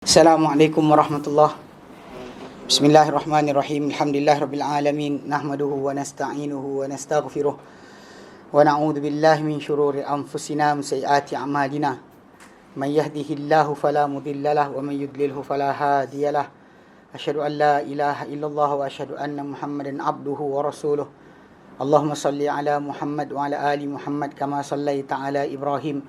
Assalamualaikum warahmatullahi. Bismillahirrahmanirrahim. Alhamdulillahirabbil alamin. Nahmaduhu wa nasta'inuhu wa nastaghfiruh. Wa na'udzu billahi min shururi anfusina wa sayyiati a'malina. Man yahdihillahu fala mudilla lahu wa man yudlilhu fala hadiya lahu. Asyhadu an la ilaha illallah wa asyhadu anna Muhammadan abduhu wa rasuluh. Allahumma salli ala Muhammad wa ala ali Muhammad kama sallaita ala Ibrahim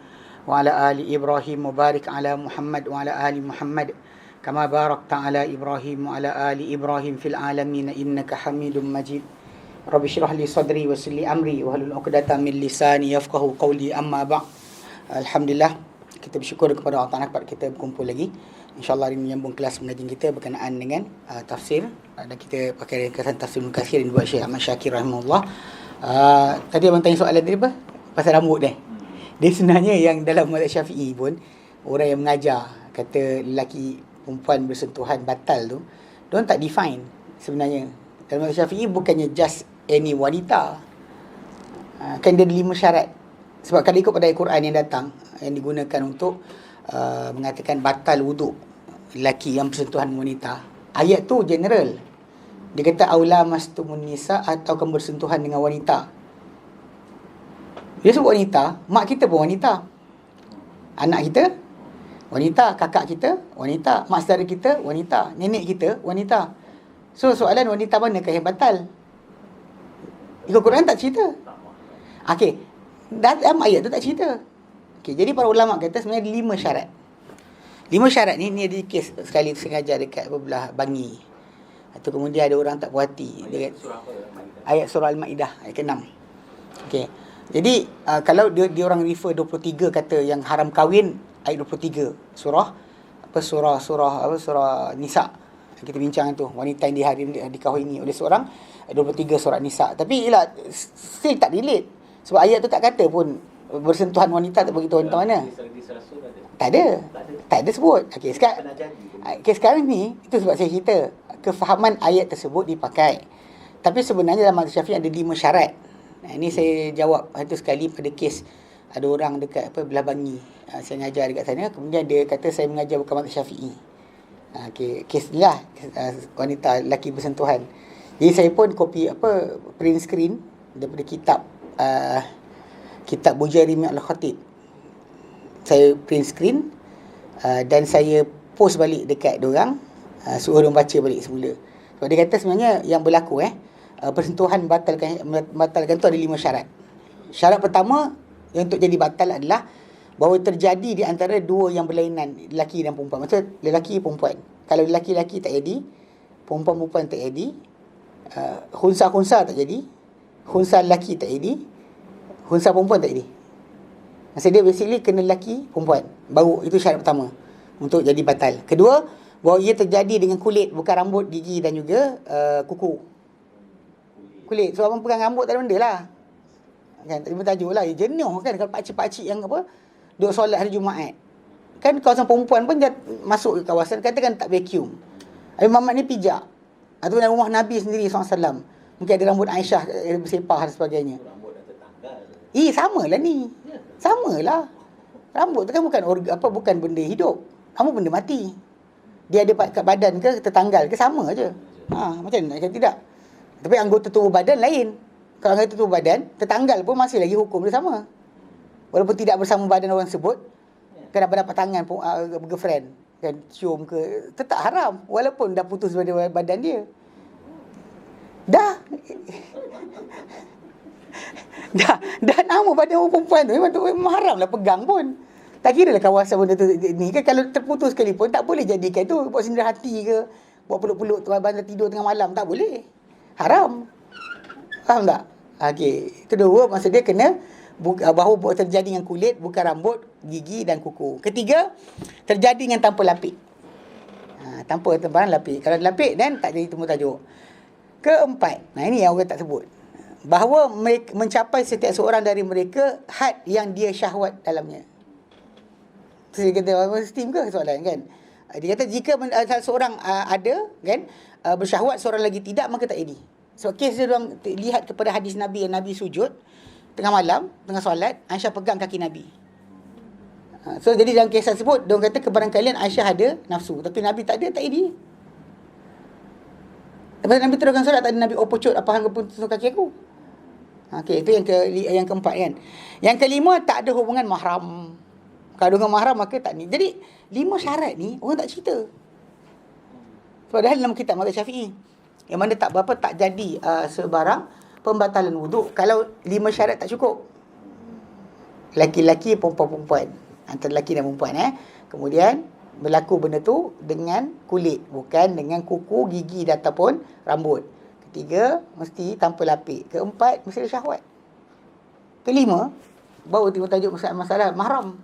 wa ala ali Ibrahim wa barik ala Muhammad wa ala ali Muhammad kama barakta ala Ibrahim wa ala ali Ibrahim fil alamin innaka Hamidum Majid. Rabbi shrah li sadri wa yassir li amri wa hlul 'uqdatam min lisani yafqahu qawli. Amma ba'd. Alhamdulillah, kita bersyukur kepada Allah Taala dapat kita berkumpul lagi. InsyaAllah hari ini menyambung kelas mengaji kita berkenaan dengan tafsir. Dan kita pakai ringkasan tafsir Ibnu Katsir yang dibuat Syekh Ahmad Syakir rahimahullah. Tadi abang tanya soalan tadi apa? Pasal rambut ni. Dia sebenarnya yang dalam mazhab Syafi'i pun, orang yang mengajar kata lelaki perempuan bersentuhan batal tu, diorang tak define sebenarnya. Dalam mazhab Syafi'i bukannya just any wanita. Kan dia ada 5 syarat. Sebab kalau ikut pada Al-Quran yang datang, yang digunakan untuk mengatakan batal wuduk lelaki yang bersentuhan wanita, ayat tu general. Dia kata aula mastumun nisa, atau kamu bersentuhan dengan wanita. Dia sebut wanita, mak kita pun wanita, anak kita wanita, kakak kita wanita, mak saudara kita wanita, nenek kita wanita. So soalan wanita manakah yang batal? Ikut Quran tak cerita. Okey, dalam ayat tu tak cerita. Okey, jadi para ulama kata sebenarnya ada 5 syarat. 5 syarat ni ada kes sekali sengaja dekat belah Bangi. Atau kemudian ada orang tak puas hati dekat ayat surah Al-Maidah ayat ke-6. Okey. Jadi kalau dia orang refer 23 kata yang haram kahwin, ayat 23 surah Nisa. Kita bincang tu, wanita yang dikahwini oleh seorang, 23 surah Nisa. Tapi ialah still tak relate. Sebab ayat tu tak kata pun bersentuhan wanita, tak begitu wanita mana. Tak ada sebut. Okey, sekarang ni itu sebab saya cerita kefahaman ayat tersebut dipakai. Tapi sebenarnya dalam mazhab Syafi'i ada 5 syarat. Ini saya jawab itu sekali pada kes ada orang dekat belah Bangi. Saya mengajar dekat sana, kemudian dia kata saya mengajar bukan mazhab Syafi'i. Okey, kes ni lah, wanita lelaki bersentuhan. Jadi saya pun copy print screen daripada kitab Bujairi Al-Khatib. Saya print screen dan saya post balik dekat diorang, suruh diorang baca balik semula. Sebab dia kata sebenarnya yang berlaku persentuhan batalkan tu ada 5 syarat. Syarat pertama yang untuk jadi batal adalah bahawa terjadi di antara dua yang berlainan, lelaki dan perempuan. Maksud lelaki perempuan. Kalau lelaki tak jadi, perempuan tak jadi, khunsa tak jadi, khunsa lelaki tak jadi, khunsa perempuan tak jadi. Maksud dia basically kena lelaki perempuan. Baru itu syarat pertama untuk jadi batal. Kedua, bahawa ia terjadi dengan kulit, bukan rambut, gigi dan juga kuku. Kulit. So abang pegang rambut tak ada benda lah. Kan tak ada tajuk lah. Jenuh kan kalau pakcik-pakcik yang duduk solat hari Jumaat. Kan kawasan perempuan pun masuk ke kawasan, katakan tak vacuum. Habis Muhammad ni pijak. Ataupun rumah Nabi sendiri SAW. Mungkin ada rambut Aisyah bersepah dan sebagainya. Rambut dah tertanggal. Samalah ni. Samalah. Rambut tu kan bukan benda hidup. Rambut benda mati. Dia ada kat badan ke tertanggal ke sama aje. Macam mana nak tidak? Tapi anggota tubuh badan lain. Kalau anggota tubuh badan tertanggal pun masih lagi hukum dia sama. Walaupun tidak bersama badan orang sebut, kan dapat tangan pun girlfriend, kan cium ke, tetap haram walaupun dah putus badan dia. Dah nama badan orang perempuan tu memang haram lah pegang pun. Tak kira lah kawasan benda tu ni kan, kalau terputus sekalipun tak boleh jadikan tu buat sindir hati ke, buat peluk-peluk tu bandar tidur tengah malam, tak boleh. Haram. Faham tak? Okey. Kedua, maksud dia kena bahawa terjadi dengan kulit, bukan rambut, gigi dan kuku. Ketiga, terjadi dengan tanpa lapik. Tanpa tembaran lapik. Kalau lapik dan tak jadi temu tajuk. Keempat, ini yang orang tak sebut. Bahawa mencapai setiap seorang dari mereka had yang dia syahwat dalamnya. So, dia kata, steam ke soalan kan? Dia kata jika seorang ada kan bersyahwat, seorang lagi tidak, maka tak jadi. Sebab kes dia orang lihat kepada hadis Nabi yang Nabi sujud tengah malam, tengah solat, Aisyah pegang kaki Nabi. So jadi dalam kisah tersebut dia kata kebarangkalian Aisyah ada nafsu, tapi Nabi tak ada, tak ini. Lepas Nabi teruskan solat, tak ada Nabi opocut apa hang pun tutup kaki aku. Okey, itu yang keempat kan. Yang kelima, tak ada hubungan mahram. Kalau dengan mahram maka tak ni. Jadi 5 syarat ni orang tak cerita. Padahal dalam kitab mazhab Syafi'i yang mana tak jadi sebarang pembatalan wuduk kalau 5 syarat tak cukup. Laki-laki, perempuan-perempuan, antara lelaki dan perempuan Kemudian berlaku benda tu dengan kulit, bukan dengan kuku, gigi dan ataupun rambut. Ketiga, mesti tanpa lapik. Keempat, mesti ada syahwat. Kelima, baru tiba tajuk masalah mahram.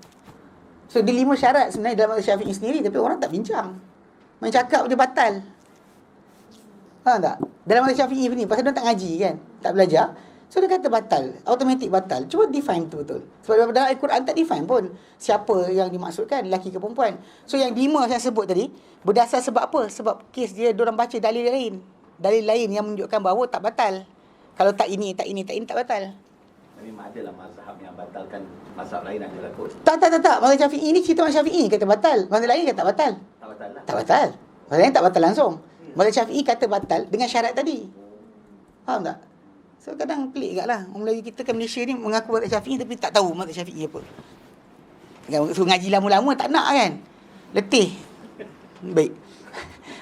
So, di 5 syarat sebenarnya dalam mazhab Syafi'i sendiri, tapi orang tak bincang. Main cakap dia batal. Faham tak? Dalam mazhab Syafi'i ni, pasal dia tak ngaji kan, tak belajar. So dia kata batal, automatik batal. Cuba define tu betul. Sebab dalam Al-Quran tak define pun siapa yang dimaksudkan, lelaki ke perempuan. So yang 5 saya sebut tadi, berdasar sebab apa? Sebab kes dia diorang baca dalil lain. Dalil lain yang menunjukkan bahawa tak batal. Kalau tak ini, tak batal. Memang adalah mazhab yang batalkan mazhab lain adalah kot. Tak. Mazhab Syafi'i ni cerita mazhab Syafi'i kata batal. Mazhab lain kata tak batal. Tak batal lah. Tak batal. Mazhab lain tak batal langsung. Mazhab Syafi'i kata batal dengan syarat tadi. Faham tak? So kadang pelik kat lah. Orang Melayu kita kan Malaysia ni mengaku mazhab Syafi'i tapi tak tahu mazhab Syafi'i apa. So ngaji lama-lama tak nak kan. Letih. Baik.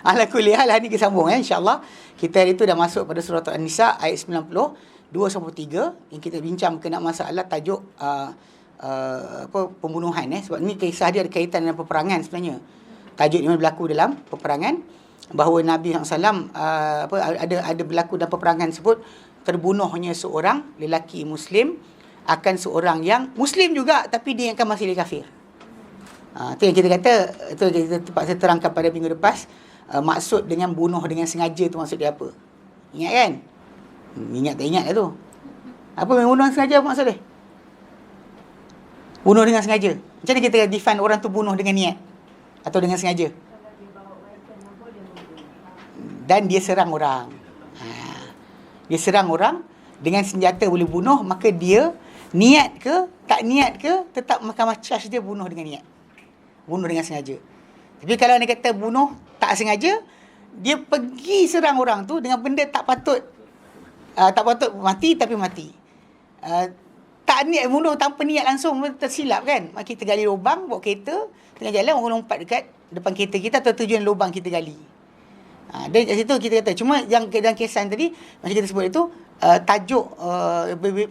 Ala kulli hal, hari ni kita sambung insya-Allah. Kita hari tu dah masuk pada surah An-Nisa ayat 92-3 yang kita bincang berkenaan masalah tajuk pembunuhan sebab ni kisah dia ada kaitan dengan peperangan sebenarnya. Tajuk ni berlaku dalam peperangan, bahawa Nabi SAW ada berlaku dalam peperangan tersebut terbunuhnya seorang lelaki Muslim akan seorang yang Muslim juga tapi dia yang masih kafir. Itu yang kita kata, itu kita terpaksa terangkan pada minggu lepas. Maksud dengan bunuh dengan sengaja tu maksud dia apa? Ingat kan? Ingat tak ingat lah tu. Apa bunuh dengan sengaja, apa maksud dia? Bunuh dengan sengaja. Macam mana kita define orang tu bunuh dengan niat atau dengan sengaja? Dan dia serang orang. Dia serang orang dengan senjata boleh bunuh, maka dia niat ke tak niat ke tetap mahkamah charge dia bunuh dengan niat. Bunuh dengan sengaja. Tapi kalau dia kata bunuh tak sengaja, dia pergi serang orang tu dengan benda tak patut mati tapi mati. Tak niat bunuh tanpa niat langsung tersilap kan. Kita gali lubang bawa kereta, tengah jalan orang lompat dekat depan kereta kita atau tujuan lubang kita gali. Dan kat situ kita kata, cuma yang dalam kesan tadi macam kita sebut itu tajuk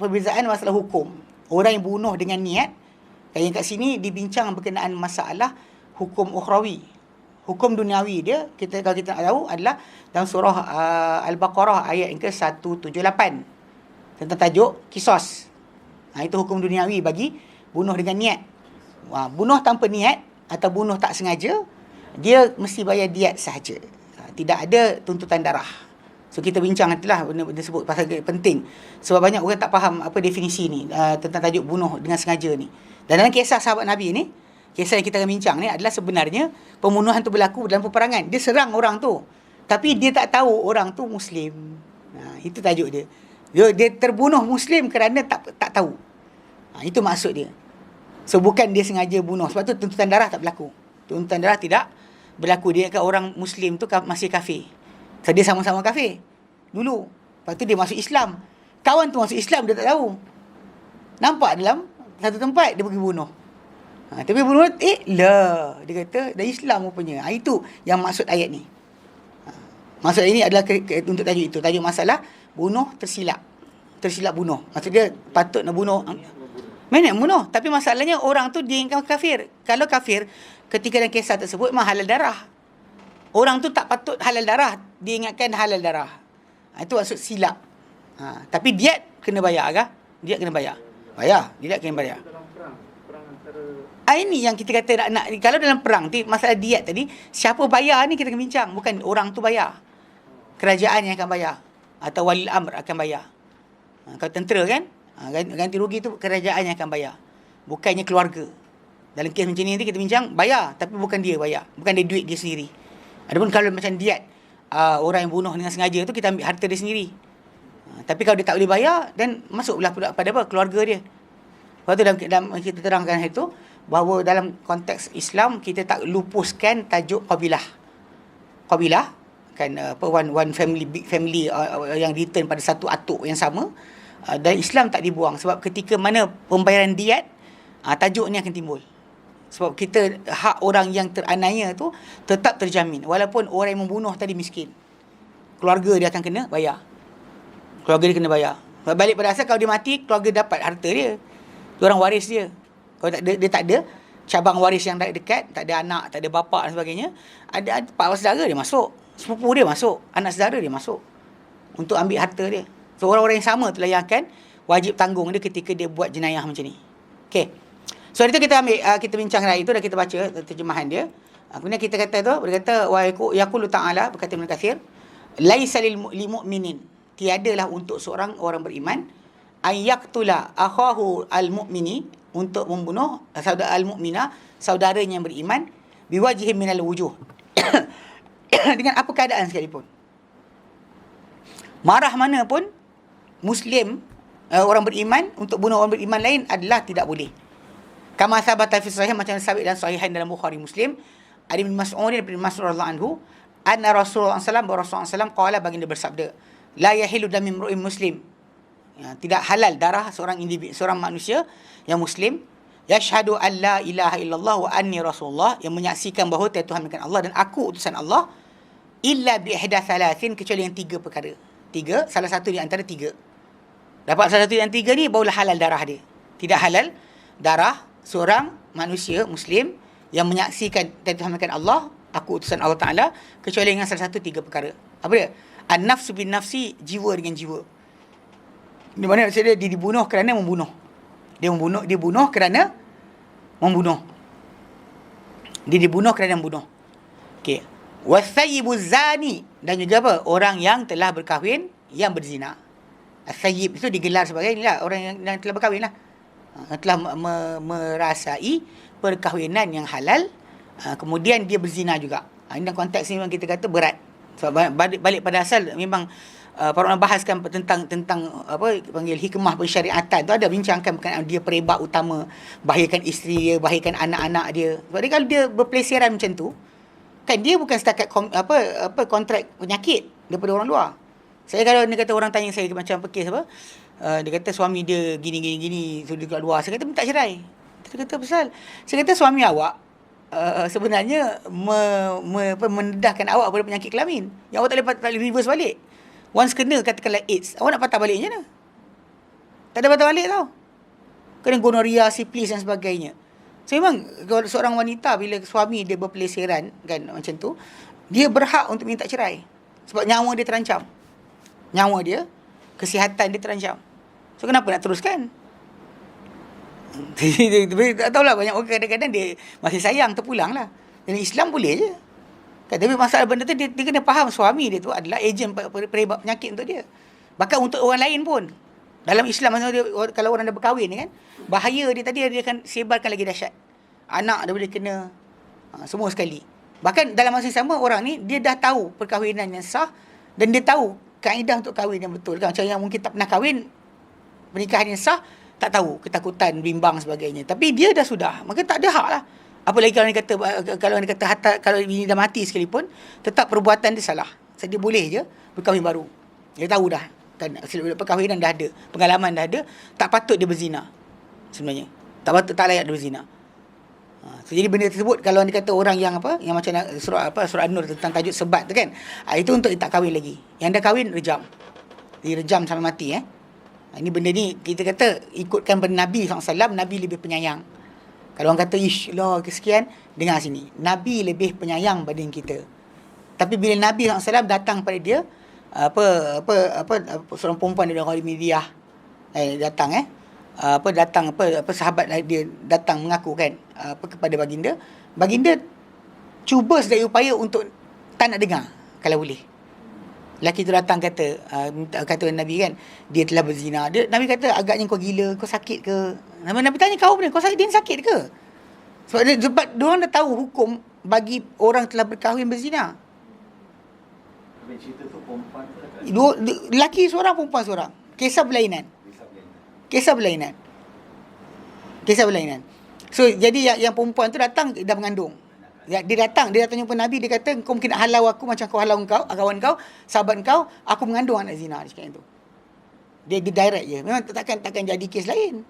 perbezaan masalah hukum. Orang yang bunuh dengan niat, yang kat sini dibincang berkenaan masalah hukum ukhrawi. Hukum duniawi dia, kalau kita nak tahu adalah dalam surah Al-Baqarah ayat yang ke-178 tentang tajuk kisos. Itu hukum duniawi bagi bunuh dengan niat. Bunuh tanpa niat atau bunuh tak sengaja, dia mesti bayar diat sahaja. Tidak ada tuntutan darah. So kita bincang nantilah benda-benda sebut pasal penting. Sebab banyak orang tak faham apa definisi ni tentang tajuk bunuh dengan sengaja ni. Dan dalam kisah sahabat Nabi ni, kisah yang kita akan bincang ni adalah sebenarnya pembunuhan tu berlaku dalam peperangan. Dia serang orang tu, tapi dia tak tahu orang tu Muslim. Itu tajuk dia. Dia terbunuh Muslim kerana tak tahu. Itu maksud dia. So bukan dia sengaja bunuh. Sebab tu tuntutan darah tak berlaku. Tuntutan darah tidak berlaku. Dia kat orang Muslim tu masih kafir. So dia sama-sama kafir dulu. Lepas tu dia masuk Islam. Kawan tu masuk Islam, dia tak tahu. Nampak dalam satu tempat, dia pergi bunuh. Tapi bunuh, dia kata dah Islam rupanya. Itu yang maksud ayat ni. Maksud ini adalah untuk tajuk itu. Tajuk masalah bunuh tersilap. Tersilap bunuh. Maksud dia patut nak bunuh. Mana nak bunuh? Tapi masalahnya orang tu dia ingatkan kafir. Kalau kafir, ketika dalam kisah tersebut memang halal darah. Orang tu tak patut halal darah. Dia ingatkan halal darah. Itu maksud silap. Tapi diat kena bayar kah? Diat kena bayar. Diat kena bayar. Ini yang kita kata nak kalau dalam perang masalah diat tadi, siapa bayar ni kita akan bincang. Bukan orang tu bayar. Kerajaan yang akan bayar. Atau wali amr akan bayar. Kalau tentera kan, ganti rugi tu kerajaan yang akan bayar. Bukannya keluarga. Dalam kes macam ni nanti kita bincang, bayar. Tapi bukan dia bayar. Bukan dia duit dia sendiri. Adapun kalau macam diat, orang yang bunuh dengan sengaja tu, kita ambil harta dia sendiri. Tapi kalau dia tak boleh bayar, dan masuklah pada apa? Keluarga dia. Lepas tu dalam kita terangkan itu, bahawa dalam konteks Islam kita tak lupuskan tajuk qabilah kan, one family, big family, yang return pada satu atuk yang sama. Dan Islam tak dibuang, sebab ketika mana pembayaran diat, tajuk ni akan timbul. Sebab kita, hak orang yang teraniaya tu tetap terjamin, walaupun orang yang membunuh tadi miskin, keluarga dia akan kena bayar. Balik pada asal, kalau dia mati, keluarga dapat harta dia, orang waris dia. Kalau dia tak ada cabang waris yang dekat, tak ada anak, tak ada bapa dan sebagainya, ada pak saudara dia masuk, sepupu dia masuk, anak saudara dia masuk untuk ambil harta dia. So orang-orang yang sama itulah yang akan wajib tanggung dia ketika dia buat jenayah macam ni. Okey. So itu kita ambil, kita bincang hari itu dan kita baca terjemahan dia. Kemudian kita kata tu, berkata wa yaqulu ta'ala, berkata Ibnu Katsir, laisa lil mu'minin, tiadalah untuk seorang orang beriman ayyaqtula akhahu al-mu'mini, untuk membunuh saudara al-mu'mina, saudaranya yang beriman, biwajhin minal wujuh, dengan apa keadaan sekalipun. Marah mana pun Muslim, orang beriman, untuk bunuh orang beriman lain adalah tidak boleh. Kama sabata fi sahih, macam sabit dan sahihain dalam Bukhari Muslim, ada Ibn Mas'ud bin Mas'ud radhiyallahu anhu, anna Rasulullah SAW qala, baginda bersabda, la yahilu dam imru'in muslim, tidak halal darah seorang individu, seorang manusia yang muslim, yashhadu an la ilaha illallah wa anni rasulullah, yang menyaksikan bahawa tiada Tuhan melainkan Allah dan aku utusan Allah, illa bi ihda thalathin, kecuali yang 3 perkara. 3, salah satu di antara 3. Dapat salah satu di antara 3 ni, barulah halal darah dia. Tidak halal darah seorang manusia muslim yang menyaksikan tiada Tuhan melainkan Allah, aku utusan Allah Ta'ala, kecuali dengan salah satu 3 perkara. Apa dia? An-nafsu bin nafsi, jiwa dengan jiwa. Di mana maksudnya dia dibunuh kerana membunuh. Dia bunuh kerana membunuh. Dia dibunuh kerana membunuh. Okey. Wasayyibu zani, dan juga apa? Orang yang telah berkahwin yang berzina. As-sayyib itu digelar sebagai inilah, orang yang telah berkahwin lah. Telah merasai perkahwinan yang halal, kemudian dia berzina juga. Ini dalam konteks ni memang kita kata berat. Sebab balik pada asal memang para ulama bahaskan tentang apa panggil hikmah pensyariatan tu, ada bincangkan berkenaan dia perebab utama, bahayakan isteri dia, bahayakan anak-anak dia. Sebab dia kalau dia berpeleseran macam tu, kan dia bukan setakat kontrak penyakit daripada orang luar. Saya kalau dia kata orang tanya saya macam kes apa, dia kata suami dia gini, so dia keluar luar. Saya kata minta cerai. Dia kata pasal, saya kata suami awak sebenarnya mendedahkan awak pada penyakit kelamin yang awak tak boleh reverse balik. Once kena katakanlah AIDS, awak nak patah balik macam mana? Tak ada patah balik tau. Kena gonorrhea, syphilis dan sebagainya. So memang kalau seorang wanita bila suami dia berpeleseran kan macam tu, dia berhak untuk minta cerai. Sebab nyawa dia terancam. Nyawa dia, kesihatan dia terancam. So kenapa nak teruskan? Tak tahulah, banyak orang kadang-kadang dia masih sayang, terpulang lah. Dan Islam boleh je. Kan, tapi masalah benda tu dia kena faham suami dia tu adalah ejen perebab penyakit untuk dia. Bahkan untuk orang lain pun. Dalam Islam kalau orang dah berkahwin kan, bahaya dia tadi dia akan sebarkan lagi dahsyat. Anak dia boleh kena, semua sekali. Bahkan dalam masa yang sama, orang ni dia dah tahu perkahwinan yang sah dan dia tahu kaedah untuk kahwin yang betul. Kan? Macam yang mungkin tak pernah kahwin, pernikahan yang sah, tak tahu, ketakutan, bimbang sebagainya. Tapi dia dah sudah, maka tak ada hak lah. Apalagi kalau dia kata kalau bini dah mati sekalipun, tetap perbuatan dia salah. So, dia boleh je berkahwin baru. Dia tahu dah kan, perkahwinan dah ada, pengalaman dah ada, tak patut dia berzina. Sebenarnya tak layak dia berzina. So, jadi benda tersebut kalau dia kata orang yang yang macam surah An-Nur tentang tajuk sebat tu kan, itu untuk tak kahwin lagi. Yang dah kahwin rejam. Direjam sampai mati Ini benda ni kita kata ikutkan pada Nabi SAW, Nabi lebih penyayang. Kalau orang kata ish lah kesekian, dengar sini, Nabi lebih penyayang banding kita. Tapi bila Nabi SAW datang pada dia, seorang perempuan dari Ghalibiyah datang sahabat dia datang mengaku kan kepada baginda cuba sedaya upaya untuk tak nak dengar kalau boleh. Lelaki tu datang kata Nabi kan, dia telah berzina. Nabi kata, agaknya kau gila, kau sakit ke? Nabi tanya, kau benar, kau sakit, dia sakit ke? Sebab diorang dah tahu hukum bagi orang telah berkahwin berzina. Cerita tu perempuan tu lelaki seorang, perempuan seorang. Kisah berlainan. So jadi yang perempuan tu datang dah mengandung. Dia datang jumpa Nabi, dia kata kau mungkin nak halau aku macam kau halau kau, kawan kau, sahabat kau, aku mengandung anak zina, dia cakap itu. Dia direct je. Memang takkan jadi kes lain.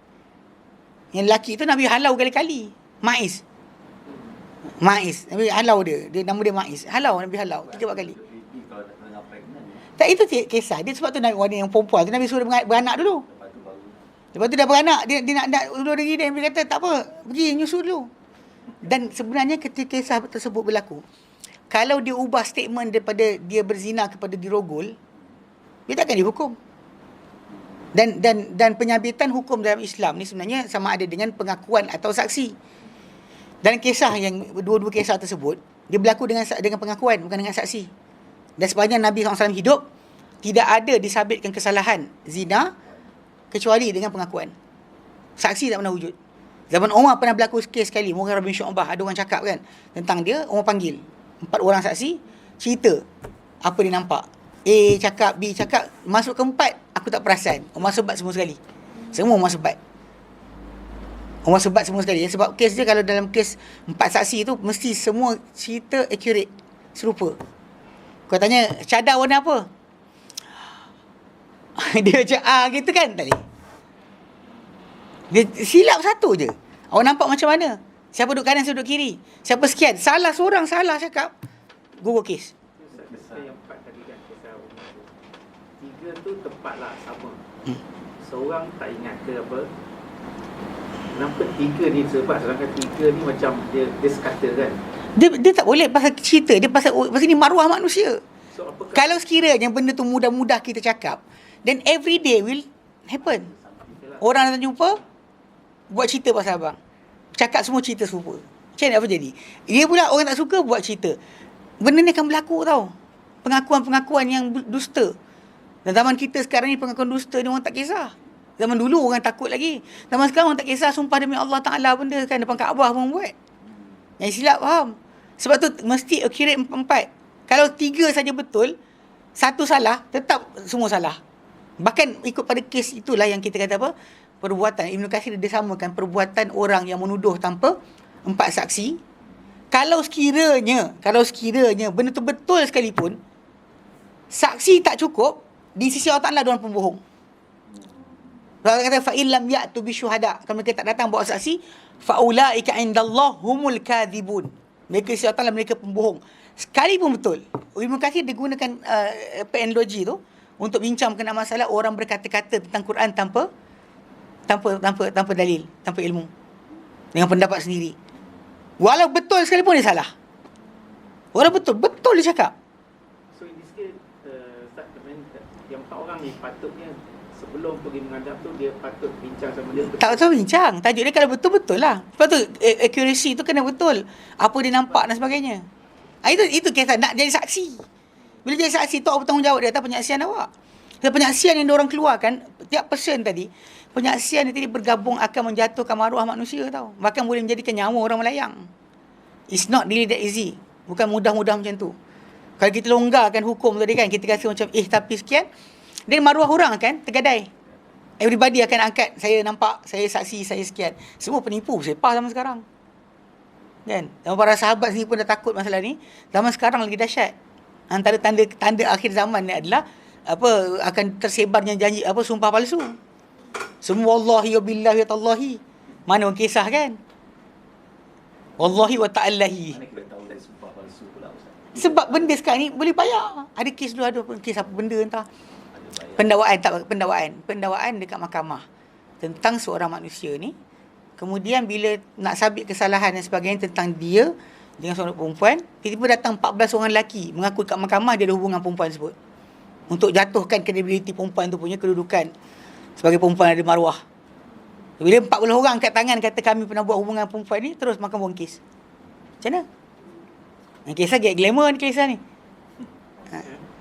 Yang lelaki tu Nabi halau kali-kali. Maiz. Nabi halau dia. Nama dia Maiz. Nabi halau 3-4 kali. Kalau tengah pregnant, Tak, itu kisah. Dia sebab tu Nabi yang perempuan tu Nabi suruh beranak dulu. Lepas tu dah beranak, dia nak ulur diri dia kata tak apa, pergi nyusu dulu. Dan sebenarnya ketika kisah tersebut berlaku, kalau dia ubah statement daripada dia berzina kepada dirogol, dia takkan dihukum. Dan penyabitan hukum dalam Islam ni sebenarnya sama ada dengan pengakuan atau saksi. Dan kisah yang dua-dua kisah tersebut, dia berlaku dengan pengakuan, bukan dengan saksi. Dan sepanjang Nabi SAW hidup, tidak ada disabitkan kesalahan zina kecuali dengan pengakuan. Saksi tak pernah wujud. Zaman Umar pernah berlaku kes sekali, Mughirah bin Syu'bah, ada orang cakap kan tentang dia, Umar panggil 4 orang saksi, cerita apa dia nampak. A cakap, B cakap, masuk ke 4, aku tak perasan. Umar sebat semua sekali. Semua Umar sebat. Umar sebat semua sekali. Sebab kes dia, kalau dalam kes 4 saksi tu, mesti semua cerita accurate, serupa. Kau tanya, cadar warna apa? Dia macam, gitu kan? Tak boleh. Dia silap satu je. Awak nampak macam mana? Siapa duduk kanan, siapa duduk kiri? Siapa sekian? Salah seorang, salah cakap. Gugur kes. Yang 4 tadi kan, kisah Umar tu. 3 tu tepatlah sama. Seorang tak ingat ke apa. Kenapa 3 ni sebab sedangkan 3 ni macam dia sekata kan. Dia tak boleh pasal cerita. Dia pasal ni maruah manusia. So apakah Kalau sekiranya benda tu mudah-mudah kita cakap, then every day will happen. Orang datang jumpa, buat cerita pasal abang. Cakap semua cerita serupa. Macam mana apa jadi? Dia pula orang tak suka buat cerita. Benda ni akan berlaku tau. Pengakuan-pengakuan yang dusta. Dan zaman kita sekarang ni, pengakuan dusta ni orang tak kisah. Zaman dulu orang takut lagi. Zaman sekarang orang tak kisah, sumpah demi Allah Ta'ala benda kan depan Kaabah pun buat. Yang silap faham. Sebab tu mesti accurate 4. Kalau 3 saja betul, 1 salah, tetap semua salah. Bahkan ikut pada kes itulah yang kita kata apa? Perbuatan. Ibn Katsir dia samakan perbuatan orang yang menuduh tanpa 4 saksi. Kalau sekiranya benda tu betul sekalipun, saksi tak cukup, di sisi Allah Ta'ala diorang pembohong. Allah kata, fa'in lam ya'tu bisyuhada. Kalau mereka tak datang bawa saksi, fa'ulaika indallah humul kadhibun. Mereka sisi Allah Ta'ala, mereka pembohong. Sekalipun betul. Ibn Katsir dia gunakan analogi tu untuk bincang mengenai masalah orang berkata-kata tentang Quran tanpa dalil, tanpa ilmu, dengan pendapat sendiri. Walau betul sekalipun dia salah. Walau betul dia cakap. So in this case, Ustaz, yang 4 orang ni patutnya sebelum pergi menghadap tu dia patut bincang sama dia. Tak usah bincang. Tajuk dia kalau betul-betul lah. Lepas tu accuracy tu kena betul. Apa dia nampak dan sebagainya. Itu kisah nak jadi saksi. Bila jadi saksi tu awak bertanggungjawab di atas penyaksian awak. Penyaksian yang diorang keluarkan, tiap person tadi, penyaksian dia tadi bergabung akan menjatuhkan maruah manusia tau. Bahkan boleh menjadikan nyawa orang melayang. It's not really that easy. Bukan mudah-mudah macam tu. Kalau kita longgarkan hukum tadi kan, kita rasa macam tapi sekian, dan maruah orang kan tergadai. Everybody akan angkat, saya nampak, saya saksi, saya sekian. Semua penipu, sepah zaman sekarang. Kan? Dan para sahabat sendiri pun dah takut masalah ni. Zaman sekarang lagi dahsyat. Antara tanda akhir zaman ni adalah akan tersebarnya janji sumpah palsu. Semua wallahi wa billahi wa tallahi. Mana orang kisah kan? Wallahi wa ta'allahi. Mana kita tahu dari sumpah palsu pula Ustaz? Sebab benda sekarang ni boleh bayar. Ada kes dulu, ada kes apa benda entah. Pendakwaan dekat mahkamah tentang seorang manusia ni. Kemudian bila nak sabit kesalahan dan sebagainya tentang dia dengan seorang perempuan, tiba-tiba datang 14 orang lelaki mengaku kat mahkamah dia ada hubungan perempuan tersebut. Untuk jatuhkan kredibiliti perempuan tu punya kedudukan sebagai perempuan ada maruah. Bila 40 orang angkat tangan kata kami pernah buat hubungan perempuan ni, terus mahkamah buang kes. Macam mana? Kisah glamour ni kisah ni.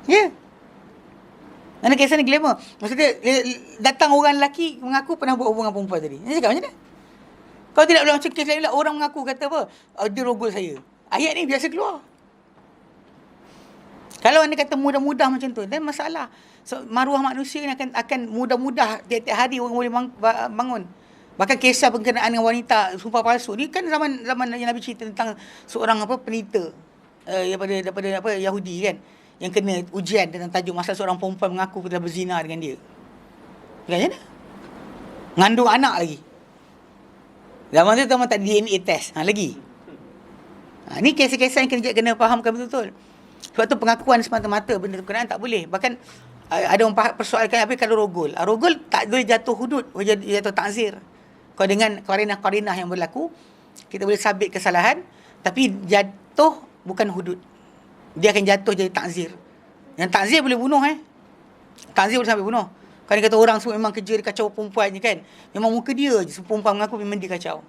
Ya. Mana kisah ni glamour? Maksudnya datang orang lelaki mengaku pernah buat hubungan perempuan tadi. Ini cakap macam mana? Kalau tidak macam kes lain, orang mengaku kata apa? Dia rogol saya. Ayat ni biasa keluar. Kalau anda kata mudah-mudah macam tu, dan masalah. So, maruah manusia ni akan mudah-mudah tiap-tiap hari orang boleh bangun. Bahkan kisah berkenaan dengan wanita sumpah palsu ni kan zaman yang Nabi cerita tentang seorang penita daripada Yahudi kan, yang kena ujian tentang tajuk masalah seorang perempuan mengaku telah berzina dengan dia. Kan macam mana? Ngandung anak lagi. Zaman tu tak DNA test. Lagi. Ni kisah-kisah yang kena fahamkan betul-betul. Sebab tu pengakuan semata-mata benda berkenaan tak boleh. Bahkan ada orang persoalkan apa kalau rogol. Rogol tak boleh jatuh hudud, jatuh ta'zir. Kalau dengan qarinah-qarinah yang berlaku, kita boleh sabit kesalahan, tapi jatuh bukan hudud. Dia akan jatuh jadi ta'zir. Yang ta'zir boleh bunuh Ta'zir boleh sampai bunuh. Kalau dia kata orang semua memang kerja dia kacau perempuan je kan. Memang muka dia je perempuan mengaku memang dia kacau.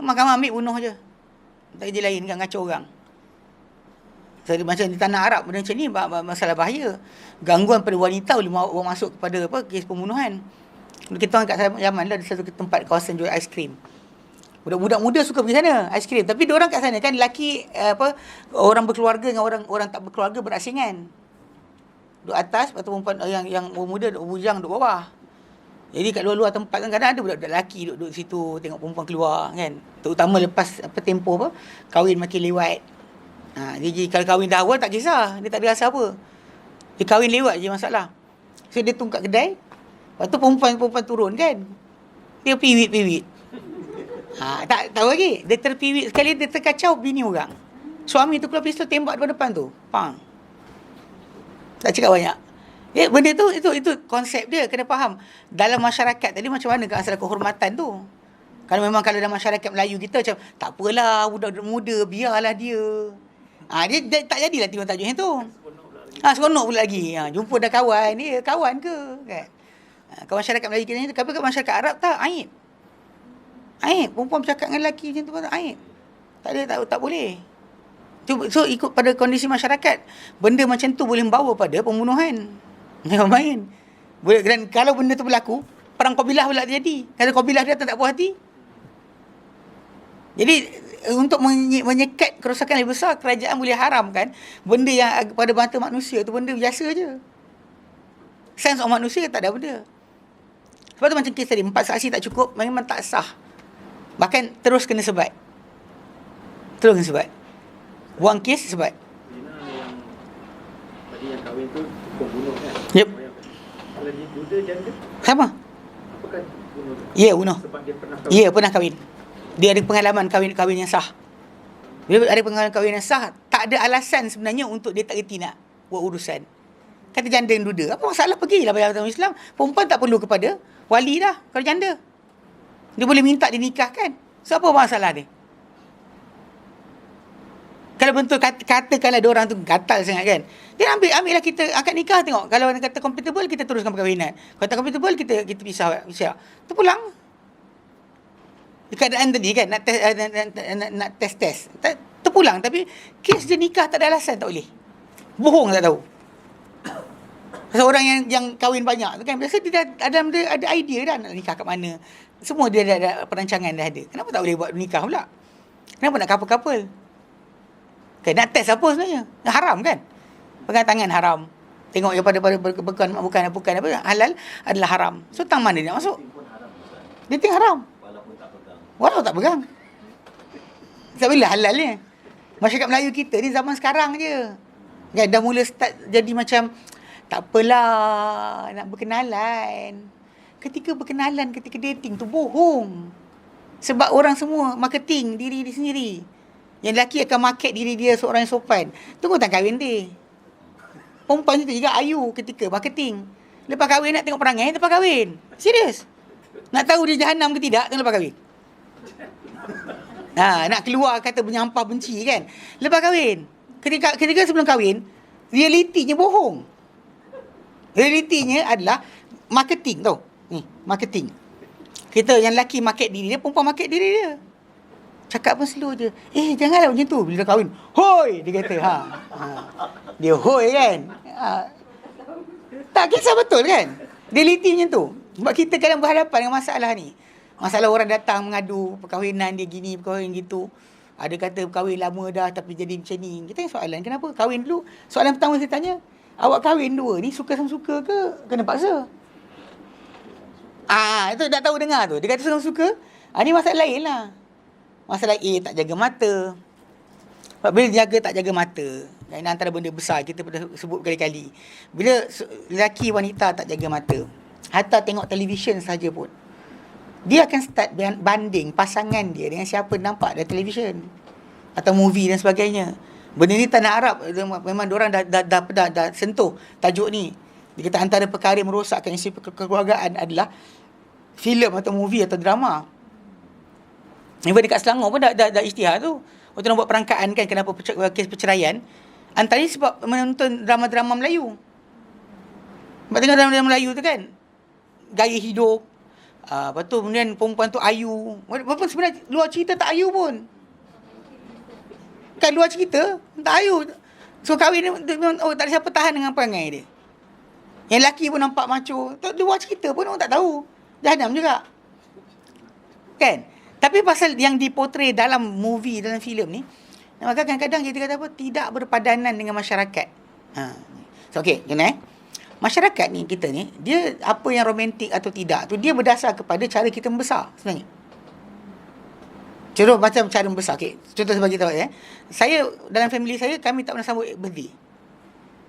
Mahkamah ambil bunuh je. Tak kerja lain kan kacau orang. So, macam di tanah Arab benda macam ni masalah bahaya. Gangguan pada wanita boleh masuk kepada kes pembunuhan. Kita orang kat Yaman lah, ada satu tempat kawasan jual aiskrim. Budak-budak muda suka pergi sana, aiskrim. Tapi diorang kat sana kan lelaki orang berkeluarga dengan orang tak berkeluarga berasingan. Duduk atas, lepas tu perempuan yang muda duduk bujang duduk bawah. Jadi kat luar-luar tempat kan kadang ada budak-budak lelaki duduk situ tengok perempuan keluar kan. Terutama lepas tempoh kahwin makin lewat. Jadi kalau kahwin dah awal tak kisah, dia tak ada rasa apa. Dia kahwin lewat je masalah. So dia tunggu kat kedai. Lepas tu perempuan turun kan. Dia piwit-piwit. Tak tahu lagi. Dia terpiwit sekali, dia terkacau bini orang. Suami tu keluar pistol tembak depan tu. Pang. Tak cakap banyak. Benda tu itu konsep dia, kena faham. Dalam masyarakat tadi macam mana masalah kehormatan tu. Kalau dalam masyarakat Melayu kita macam tak apalah budak muda biarlah dia. Dia tak jadilah tiba tajuk yang tu. Seronok pula lagi. Jumpa dah kawan, dia kawan ke kan. Kalau masyarakat Melayu kita ni, tapi kat masyarakat Arab tak, aib. Perempuan bercakap dengan lelaki macam tu pun aib. Tak boleh. So ikut pada kondisi masyarakat, benda macam tu boleh membawa pada pembunuhan. Jangan main. Dan kalau benda tu berlaku, perang kabilah pula terjadi. Kalau kabilah dia tak puas hati. Jadi untuk menyekat kerosakan lebih besar, kerajaan boleh haramkan benda yang pada mata manusia tu benda biasa je. Sense of manusia tak ada benda. Sebab tu macam kes tadi, 4 saksi tak cukup, memang tak sah. Bahkan terus kena sebat. Buang kes sebat. Yang kahwin tu pembunuh kan? Yep. Kalau dia duda janda, sama. apakah bunuh? Ya, bunuh. Sebab dia pernah kahwin. Ya, pernah kahwin. Dia ada pengalaman kahwin yang sah. Bila ada pengalaman kahwin yang sah, tak ada alasan sebenarnya untuk dia tak reti nak buat urusan. Kata janda yang duda, apa masalah, pergilah bayar agama Islam. Perempuan tak perlu kepada wali dah kalau janda. Dia boleh minta dinikahkan. So apa masalah dia? Kalau bentuk katakanlah dia orang tu gatal sangat kan. Dia ambillah kita akad nikah, tengok. Kalau orang kata compatible, kita teruskan perkahwinan. Kalau tak compatible, kita pisah. Terpulang. Di keadaan tadi kan nak test. Terpulang, tapi kes dia nikah tak ada alasan, tak boleh. Bohong tak tahu. Seorang yang kahwin banyak tu kan, biasa dia ada idea dah nak nikah kat mana. Semua dia ada perancangan dah ada. Kenapa tak boleh buat nikah pula? Kenapa nak couple-couple? Okay, nak test apa sebenarnya? Haram kan? Pegang tangan haram. Tengok daripada bukan apa, halal adalah haram. So tang mana dia nak masuk? Dating haram. Walaupun tak pegang. Sebab bila halalnya? Masyarakat Melayu kita ni zaman sekarang je. Kan dah mula start jadi macam tak apalah nak berkenalan. Ketika berkenalan, ketika dating tu bohong. Sebab orang semua marketing diri dia sendiri. Yang lelaki akan market diri dia seorang yang sopan. Tunggu tak kahwin dia. Perempuan itu juga ayu ketika marketing. Lepas kahwin nak tengok perangai, lepas kahwin. Serius. Nak tahu dia jahanam ke tidak, tengok lepas kahwin. Nak keluar kata menyampah benci kan. Lepas kahwin. Ketika sebelum kahwin, realitinya bohong. Realitinya adalah marketing tau. Ni, marketing. Kita yang lelaki market diri dia, perempuan market diri dia. Cakap pun slow je. Janganlah macam tu. Bila dah kahwin, hoi! Dia kata, Dia hoi kan. Tak kisah betul kan. Realiti macam tu. Sebab kita kadang berhadapan dengan masalah ni. Masalah orang datang mengadu perkahwinan dia gini, perkahwinan gitu. Ada kata kahwin lama dah tapi jadi macam ni. Kita tanya soalan, kenapa kahwin dulu? Soalan pertama saya tanya, awak kahwin dua ni suka sama suka ke kena paksa? Itu tak tahu dengar tu. Dia kata senang suka. Ni masalah lain lah. Masalah A tak jaga mata. Sebab bila tak jaga mata, ini antara benda besar kita pernah sebut berkali-kali. Bila lelaki wanita tak jaga mata, hatta tengok televisyen saja pun, dia akan start banding pasangan dia dengan siapa nampak dalam televisyen atau movie dan sebagainya. Benda ni tanah Arab memang diorang dah sentuh tajuk ni. Dia kata antara perkara yang merosakkan isi kekeluargaan adalah filem atau movie atau drama. Even dekat Selangor pun dah isytihar tu. Waktu nak buat perangkaan kan kenapa kes perceraian, antaranya sebab menonton drama-drama Melayu. Sebab tengok drama-drama Melayu tu kan, gaya hidup, lepas tu kemudian perempuan tu ayu. Walaupun sebenarnya luar cerita tak ayu pun. Kan luar cerita tak ayu. So kahwin dia memang tak ada siapa tahan dengan perangai dia. Yang lelaki pun nampak macho. Luar cerita pun orang tak tahu. Jahanam juga. Kan? Tapi pasal yang dipotret dalam movie, dalam filem ni, maka kadang-kadang kita kata apa, tidak berpadanan dengan masyarakat. So okey, masyarakat ni, kita ni, dia apa yang romantik atau tidak tu, dia berdasar kepada cara kita membesar sebenarnya. Contoh macam cara membesar. Okay. Contoh sebagai tahu saya dalam family saya, kami tak pernah sambut birthday.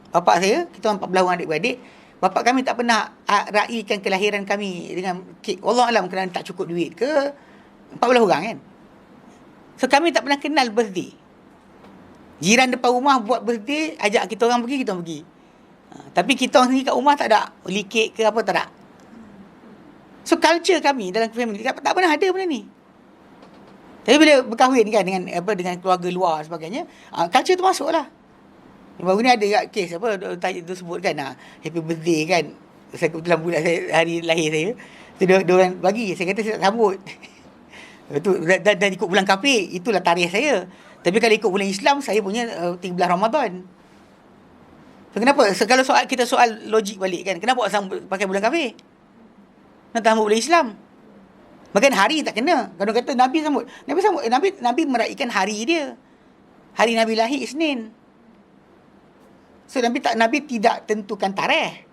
Bapak saya, kita orang 14 orang adik-beradik, bapak kami tak pernah raikan kelahiran kami dengan kek. Wallah alam kerana tak cukup duit ke, 14 orang kan. So kami tak pernah kenal birthday. Jiran depan rumah buat birthday, ajak kita orang pergi, kita orang pergi. Tapi kita orang sendiri kat rumah tak ada beli kek ke apa, tak ada. So culture kami dalam family tak pernah ada benda ni. Tapi bila berkahwin kan dengan keluarga luar sebagainya, culture tu masuk lah. Baru ni ada kes tu sebut kan, happy birthday kan, saya kebetulan bulan hari lahir saya. So dia orang bagi, saya kata saya tak sambut. Itu dah ikut bulan kafir, itulah tarikh saya. Tapi kalau ikut bulan Islam, saya punya 13 Ramadan. So kenapa? Kalau kita soal logik balik kan, kenapa orang pakai bulan kafir? Nak sambut bulan Islam. Bahkan hari tak kena. Kalau kata Nabi sambut, Nabi meraihkan hari dia. Hari Nabi lahir Isnin. So Nabi tidak tentukan tarikh.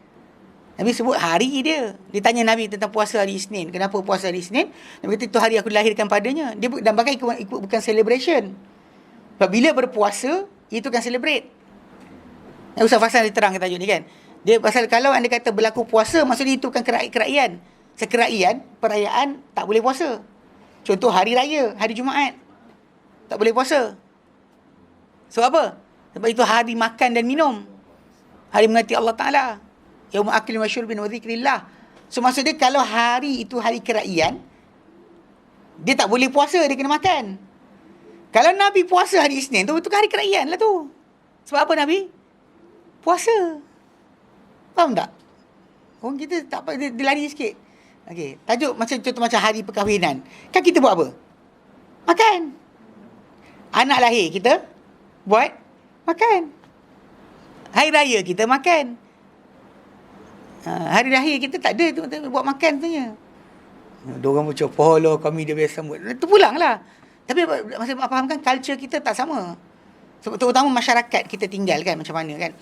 Nabi sebut hari dia. Dia tanya Nabi tentang puasa hari Isnin. Kenapa puasa hari Isnin? Nabi kata itu hari aku dilahirkan padanya. Dia dan bahkan ikut bukan celebration. Sebab bila berpuasa, itu kan celebrate. Ustaz Fasan dia terang tajuk ni kan. Dia pasal kalau anda kata berlaku puasa, maksudnya itu bukan keraian. Sekeraian, perayaan tak boleh puasa. Contoh hari raya, hari Jumaat. Tak boleh puasa. Sebab apa? Sebab itu hari makan dan minum. Hari mengasihi Allah Ta'ala. Yaum akli wa syurbin wa zikrillah. So maksud dia kalau hari itu hari keraian, dia tak boleh puasa, dia kena makan. Kalau Nabi puasa hari Isnin tu, itu hari keraian lah tu. Sebab apa Nabi? Puasa. Faham tak? Orang kita tak apa, dia lari sikit. Okey, tajuk contoh macam hari perkahwinan. Kan kita buat apa? Makan. Anak lahir kita buat makan. Hari raya kita makan. Hari lahir kita tak ada buat makan sebenarnya. Diorang macam pola kami dia biasa sambut. Itu pulang lah. Tapi masa fahamkan culture kita tak sama. Terutama masyarakat kita tinggal kan macam mana kan.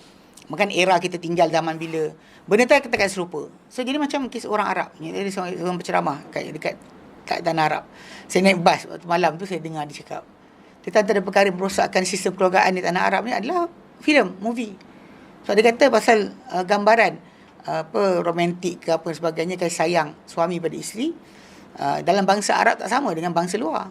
Makan era kita tinggal zaman bila. Benda tu kita akan serupa. So jadi macam kes orang Arab. Dia seorang penceramah dekat tanah Arab. Saya naik bas waktu malam tu saya dengar dia cakap. Dia antara perkara merosakkan sistem keluargaan di tanah Arab ni adalah filem, movie. So dia kata pasal gambaran romantik ke apa sebagainya, kasih sayang suami pada isteri dalam bangsa Arab tak sama dengan bangsa luar.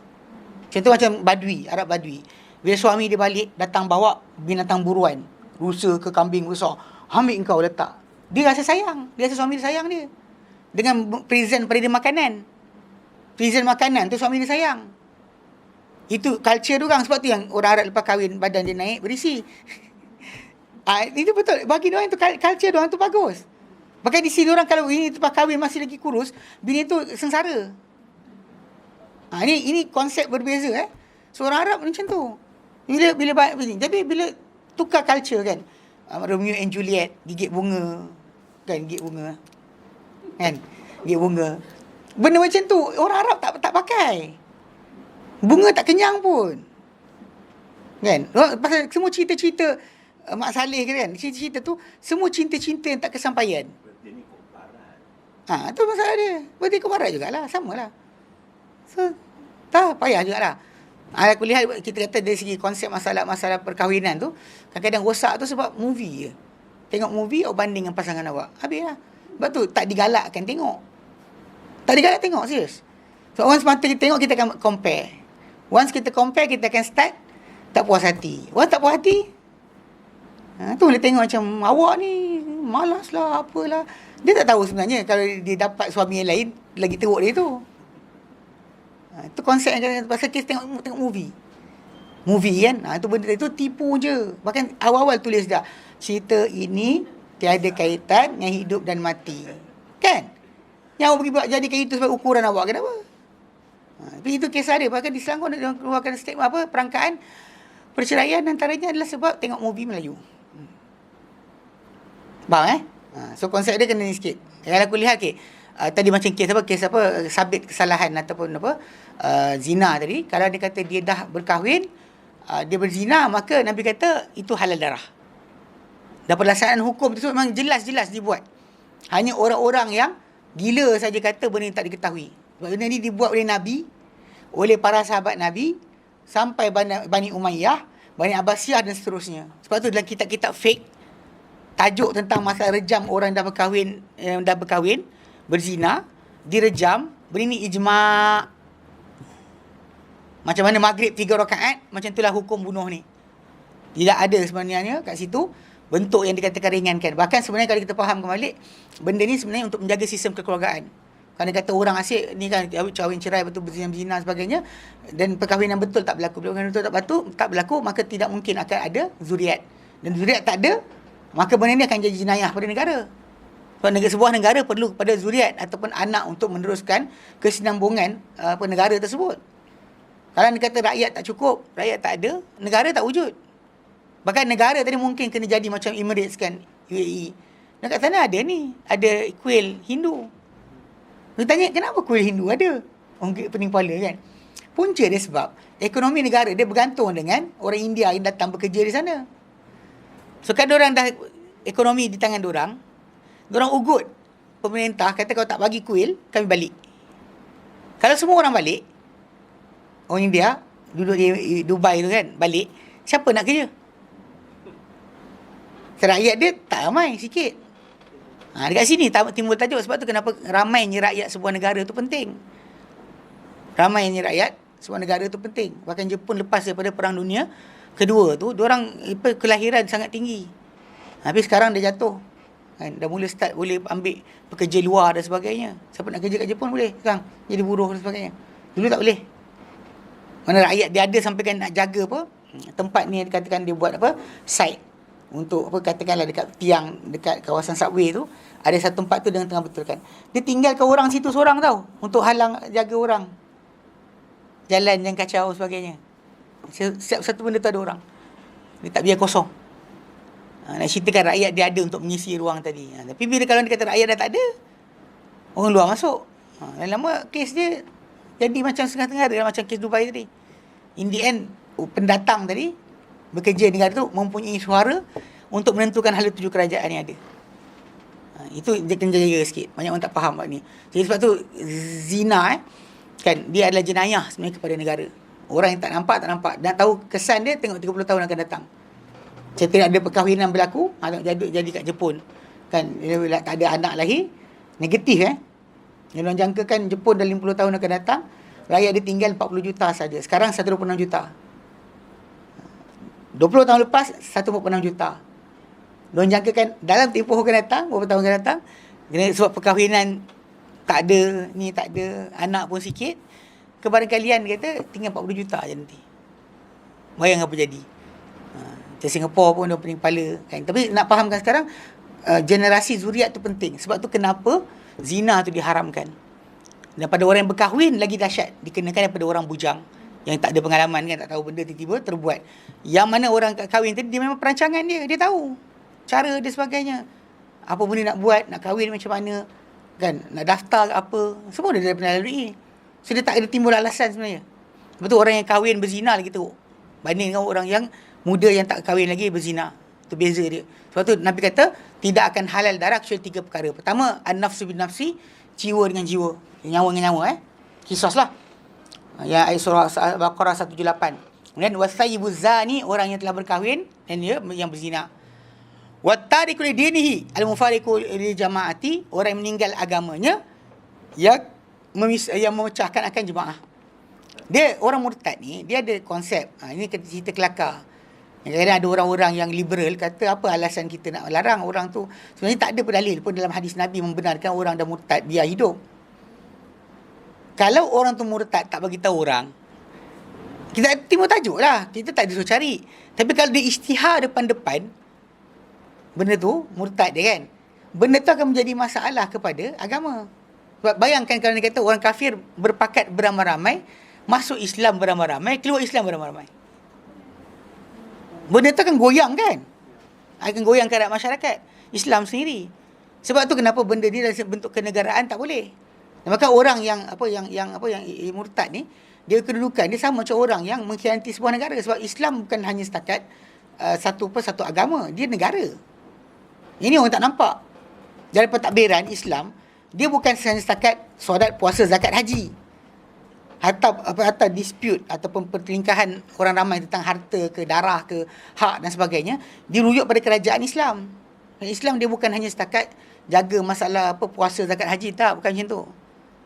Contoh macam Badui, Arab Badui. Bila suami dia balik datang bawa binatang buruan, rusa ke kambing besar, ambil engkau letak. Dia rasa sayang, dia rasa suami dia sayang dia. Dengan present pada dia makanan. Present makanan tu suami dia sayang. Itu culture dia orang, sebab tu yang orang Arab lepas kahwin badan dia naik berisi. Itu betul. Bagi dia orang tu culture dia orang tu bagus. Bahkan di sini orang kalau ini lepas kahwin masih lagi kurus, bini tu sengsara. Ini konsep berbeza So orang Arab macam tu. Bila tapi bila tukar culture kan. Romeo and Juliet gigit bunga. Kan gigit bunga. Kan? Gigit bunga. Benda macam tu orang Arab tak pakai. Bunga tak kenyang pun. Kan? Pasal semua cerita-cerita Mak Saleh kan. Cerita-cerita tu semua cinta-cinta yang tak kesampaian. Itu masalah dia. Berarti ke barat jugalah, samalah. So, tak payah jugalah. Aku lihat kita kata dari segi konsep masalah perkahwinan tu, kadang-kadang rosak tu sebab movie je. Tengok movie awak banding dengan pasangan awak. Habis lah. Sebab tu tak digalakkan tengok. Tak digalak tengok, serius. So once mata kita tengok, kita akan compare. Once kita compare, kita akan start tak puas hati. Once tak puas hati, tu boleh tengok macam awak ni malas lah, apalah. Dia tak tahu sebenarnya kalau dia dapat suami yang lain, lagi teruk dia tu. Itu konsep yang pasal kes tengok movie kan. Itu benda itu tipu je. Bahkan awal-awal tulis dah, cerita ini tiada kaitan dengan hidup dan mati. Kan? Yang awak pergi buat jadikan itu sebagai ukuran awak, kenapa? Tapi itu kisah dia. Bahkan di Selangor dia keluarkan statement perangkaan perceraian antaranya adalah sebab tengok movie Melayu. Faham So konsep dia kena ni sikit. Kalau aku lihat tadi macam kes sabit kesalahan ataupun zina tadi, kalau dia kata dia dah berkahwin, dia berzina, maka Nabi kata itu halal darah. Dan pelaksanaan hukum itu memang jelas-jelas dibuat. Hanya orang-orang yang gila saja kata benda ni tak diketahui. Sebab benda ni dibuat oleh Nabi, oleh para sahabat Nabi, sampai Bani Umayyah, Bani Abbasiyah dan seterusnya. Sebab tu dalam kitab-kitab fake, tajuk tentang masalah rejam orang dah berkahwin, berzina, direjam, benda ni ijma'. Macam mana maghrib 3 rakaat, macam itulah hukum bunuh ni. Tidak ada sebenarnya kat situ bentuk yang dikatakan ringankan. Bahkan sebenarnya kalau kita faham kembali, benda ni sebenarnya untuk menjaga sistem kekeluargaan. Kalau kata orang asyik ni kan kahwin cerai betul berzina sebagainya, dan perkahwinan betul tak berlaku, perkahwinan betul tak berlaku, maka tidak mungkin akan ada zuriat. Dan zuriat tak ada, maka benda ni akan jadi jenayah pada negara. Sebab sebuah negara perlu kepada zuriat ataupun anak untuk meneruskan kesinambungan negara tersebut. Kalau dia kata rakyat tak cukup, rakyat tak ada, negara tak wujud. Bahkan negara tadi mungkin kena jadi macam Emirates kan, UAE. Dan kat sana ada ada kuil Hindu. Dia tanya, kenapa kuil Hindu ada? Orang pening kepala kan. Punca dia sebab ekonomi negara dia bergantung dengan orang India yang datang bekerja di sana. So kalau diorang dah ekonomi di tangan diorang ugut pemerintah, kata kalau tak bagi kuil, kami balik. Kalau semua orang balik, orang India duduk di Dubai tu kan, balik, siapa nak kerja? Rakyat dia tak ramai, sikit. Dekat sini timbul tajuk. Sebab tu kenapa ramainya rakyat sebuah negara tu penting. Ramainya rakyat sebuah negara tu penting. Bahkan Jepun lepas daripada Perang Dunia Kedua tu, diorang kelahiran sangat tinggi. Habis sekarang dia jatuh. Dah mula start boleh ambil pekerja luar dan sebagainya. Siapa nak kerja kat Jepun boleh sekarang jadi buruh dan sebagainya. Dulu tak boleh. Mana rakyat dia ada sampai kan nak jaga tempat ni, dikatakan dia buat site untuk katakanlah dekat tiang, dekat kawasan subway tu, ada satu tempat tu dengan tengah betulkan. Dia tinggalkan orang situ seorang tau, untuk halang jaga orang. Jalan yang kacau sebagainya. Setiap satu benda tu ada orang. Dia tak biar kosong. Nak ceritakan rakyat dia ada untuk mengisi ruang tadi. Tapi bila kalau dia kata rakyat dah tak ada, orang luar masuk. Lama-lama kes dia jadi macam setengah-tengah dia, macam kes Dubai tadi. In the end, pendatang tadi bekerja di negara tu mempunyai suara untuk menentukan hala tuju kerajaan yang ada. Itu dia kena jaga sikit. Banyak orang tak faham ni. Jadi sebab tu zina kan, dia adalah jenayah sebenarnya kepada negara. Orang yang tak nampak. Dan tahu kesan dia, tengok 30 tahun akan datang. Macam tidak ada perkahwinan berlaku, jadi kat Jepun kan, dia tak ada anak lahir, negatif Yang orang jangkakan Jepun dalam 50 tahun akan datang, rakyat dia tinggal 40 juta saja. Sekarang 126 juta. 20 tahun lepas 146 juta. Diorang jangkakan dalam tempoh akan datang, beberapa tahun akan datang, sebab perkahwinan tak ada, ni tak ada, anak pun sikit, kebarangkalian kata tinggal 40 juta je nanti. Bayang apa jadi. Macam Singapura pun dia pening kepala kan. Tapi nak fahamkan sekarang, generasi zuriat tu penting. Sebab tu kenapa zina tu diharamkan. Dan pada orang yang berkahwin lagi dahsyat, dikenakan daripada orang bujang yang tak ada pengalaman kan, tak tahu benda, tiba-tiba terbuat. Yang mana orang kahwin tadi, dia memang perancangan dia tahu cara dia sebagainya, apa benda nak buat, nak kahwin macam mana kan, nak daftar apa, semua dia dah pernah lalui. So dia tak ada timbul alasan sebenarnya. Sebab tu orang yang kahwin berzina lagi teruk banding dengan orang yang muda yang tak kahwin lagi berzina. Tu Itu beza dia. Sebab tu Nabi kata tidak akan halal darah kecuali 3 perkara. Pertama, an-nafsu bin nafsi, jiwa dengan jiwa, nyawa dengan nyawa. Qisas lah. Ya, ayat surah Al-Baqarah 178. Kemudian wasayyibuz zani, orang yang telah berkahwin dan dia yang berzina. Wattariku li dinihi al-mufariqu li jamaati, orang yang meninggal agamanya yang memecahkan akan jemaah. Dia orang murtad ni, dia ada konsep. Ini cerita kelakar. Kadang-kadang ada orang-orang yang liberal kata apa alasan kita nak larang orang tu. Sebenarnya tak ada pendalil pun dalam hadis Nabi membenarkan orang dah murtad biar hidup. Kalau orang tu murtad tak bagi tahu orang, kita timur tajuk lah. Kita tak ada suruh cari. Tapi kalau dia isytihar depan-depan, benda tu murtad dia kan, benda tu akan menjadi masalah kepada agama. Sebab bayangkan kalau dia kata orang kafir berpakat beramai-ramai, masuk Islam beramai-ramai, keluar Islam beramai-ramai, benda tu akan goyang kan, akan goyang keadaan masyarakat Islam sendiri. Sebab tu kenapa benda ni dalam bentuk kenegaraan tak boleh. Maka orang yang murtad ni, dia kedudukan dia sama macam orang yang mengkhianati sebuah negara. Sebab Islam bukan hanya setakat satu agama, dia negara. Ini orang tak nampak. Dari pentadbiran Islam, dia bukan hanya setakat solat, puasa, zakat, haji. Atau dispute ataupun pertelingkahan orang ramai tentang harta ke, darah ke, hak dan sebagainya, dirujuk pada kerajaan Islam. Islam dia bukan hanya setakat jaga masalah puasa, zakat, haji, tak, bukan macam tu.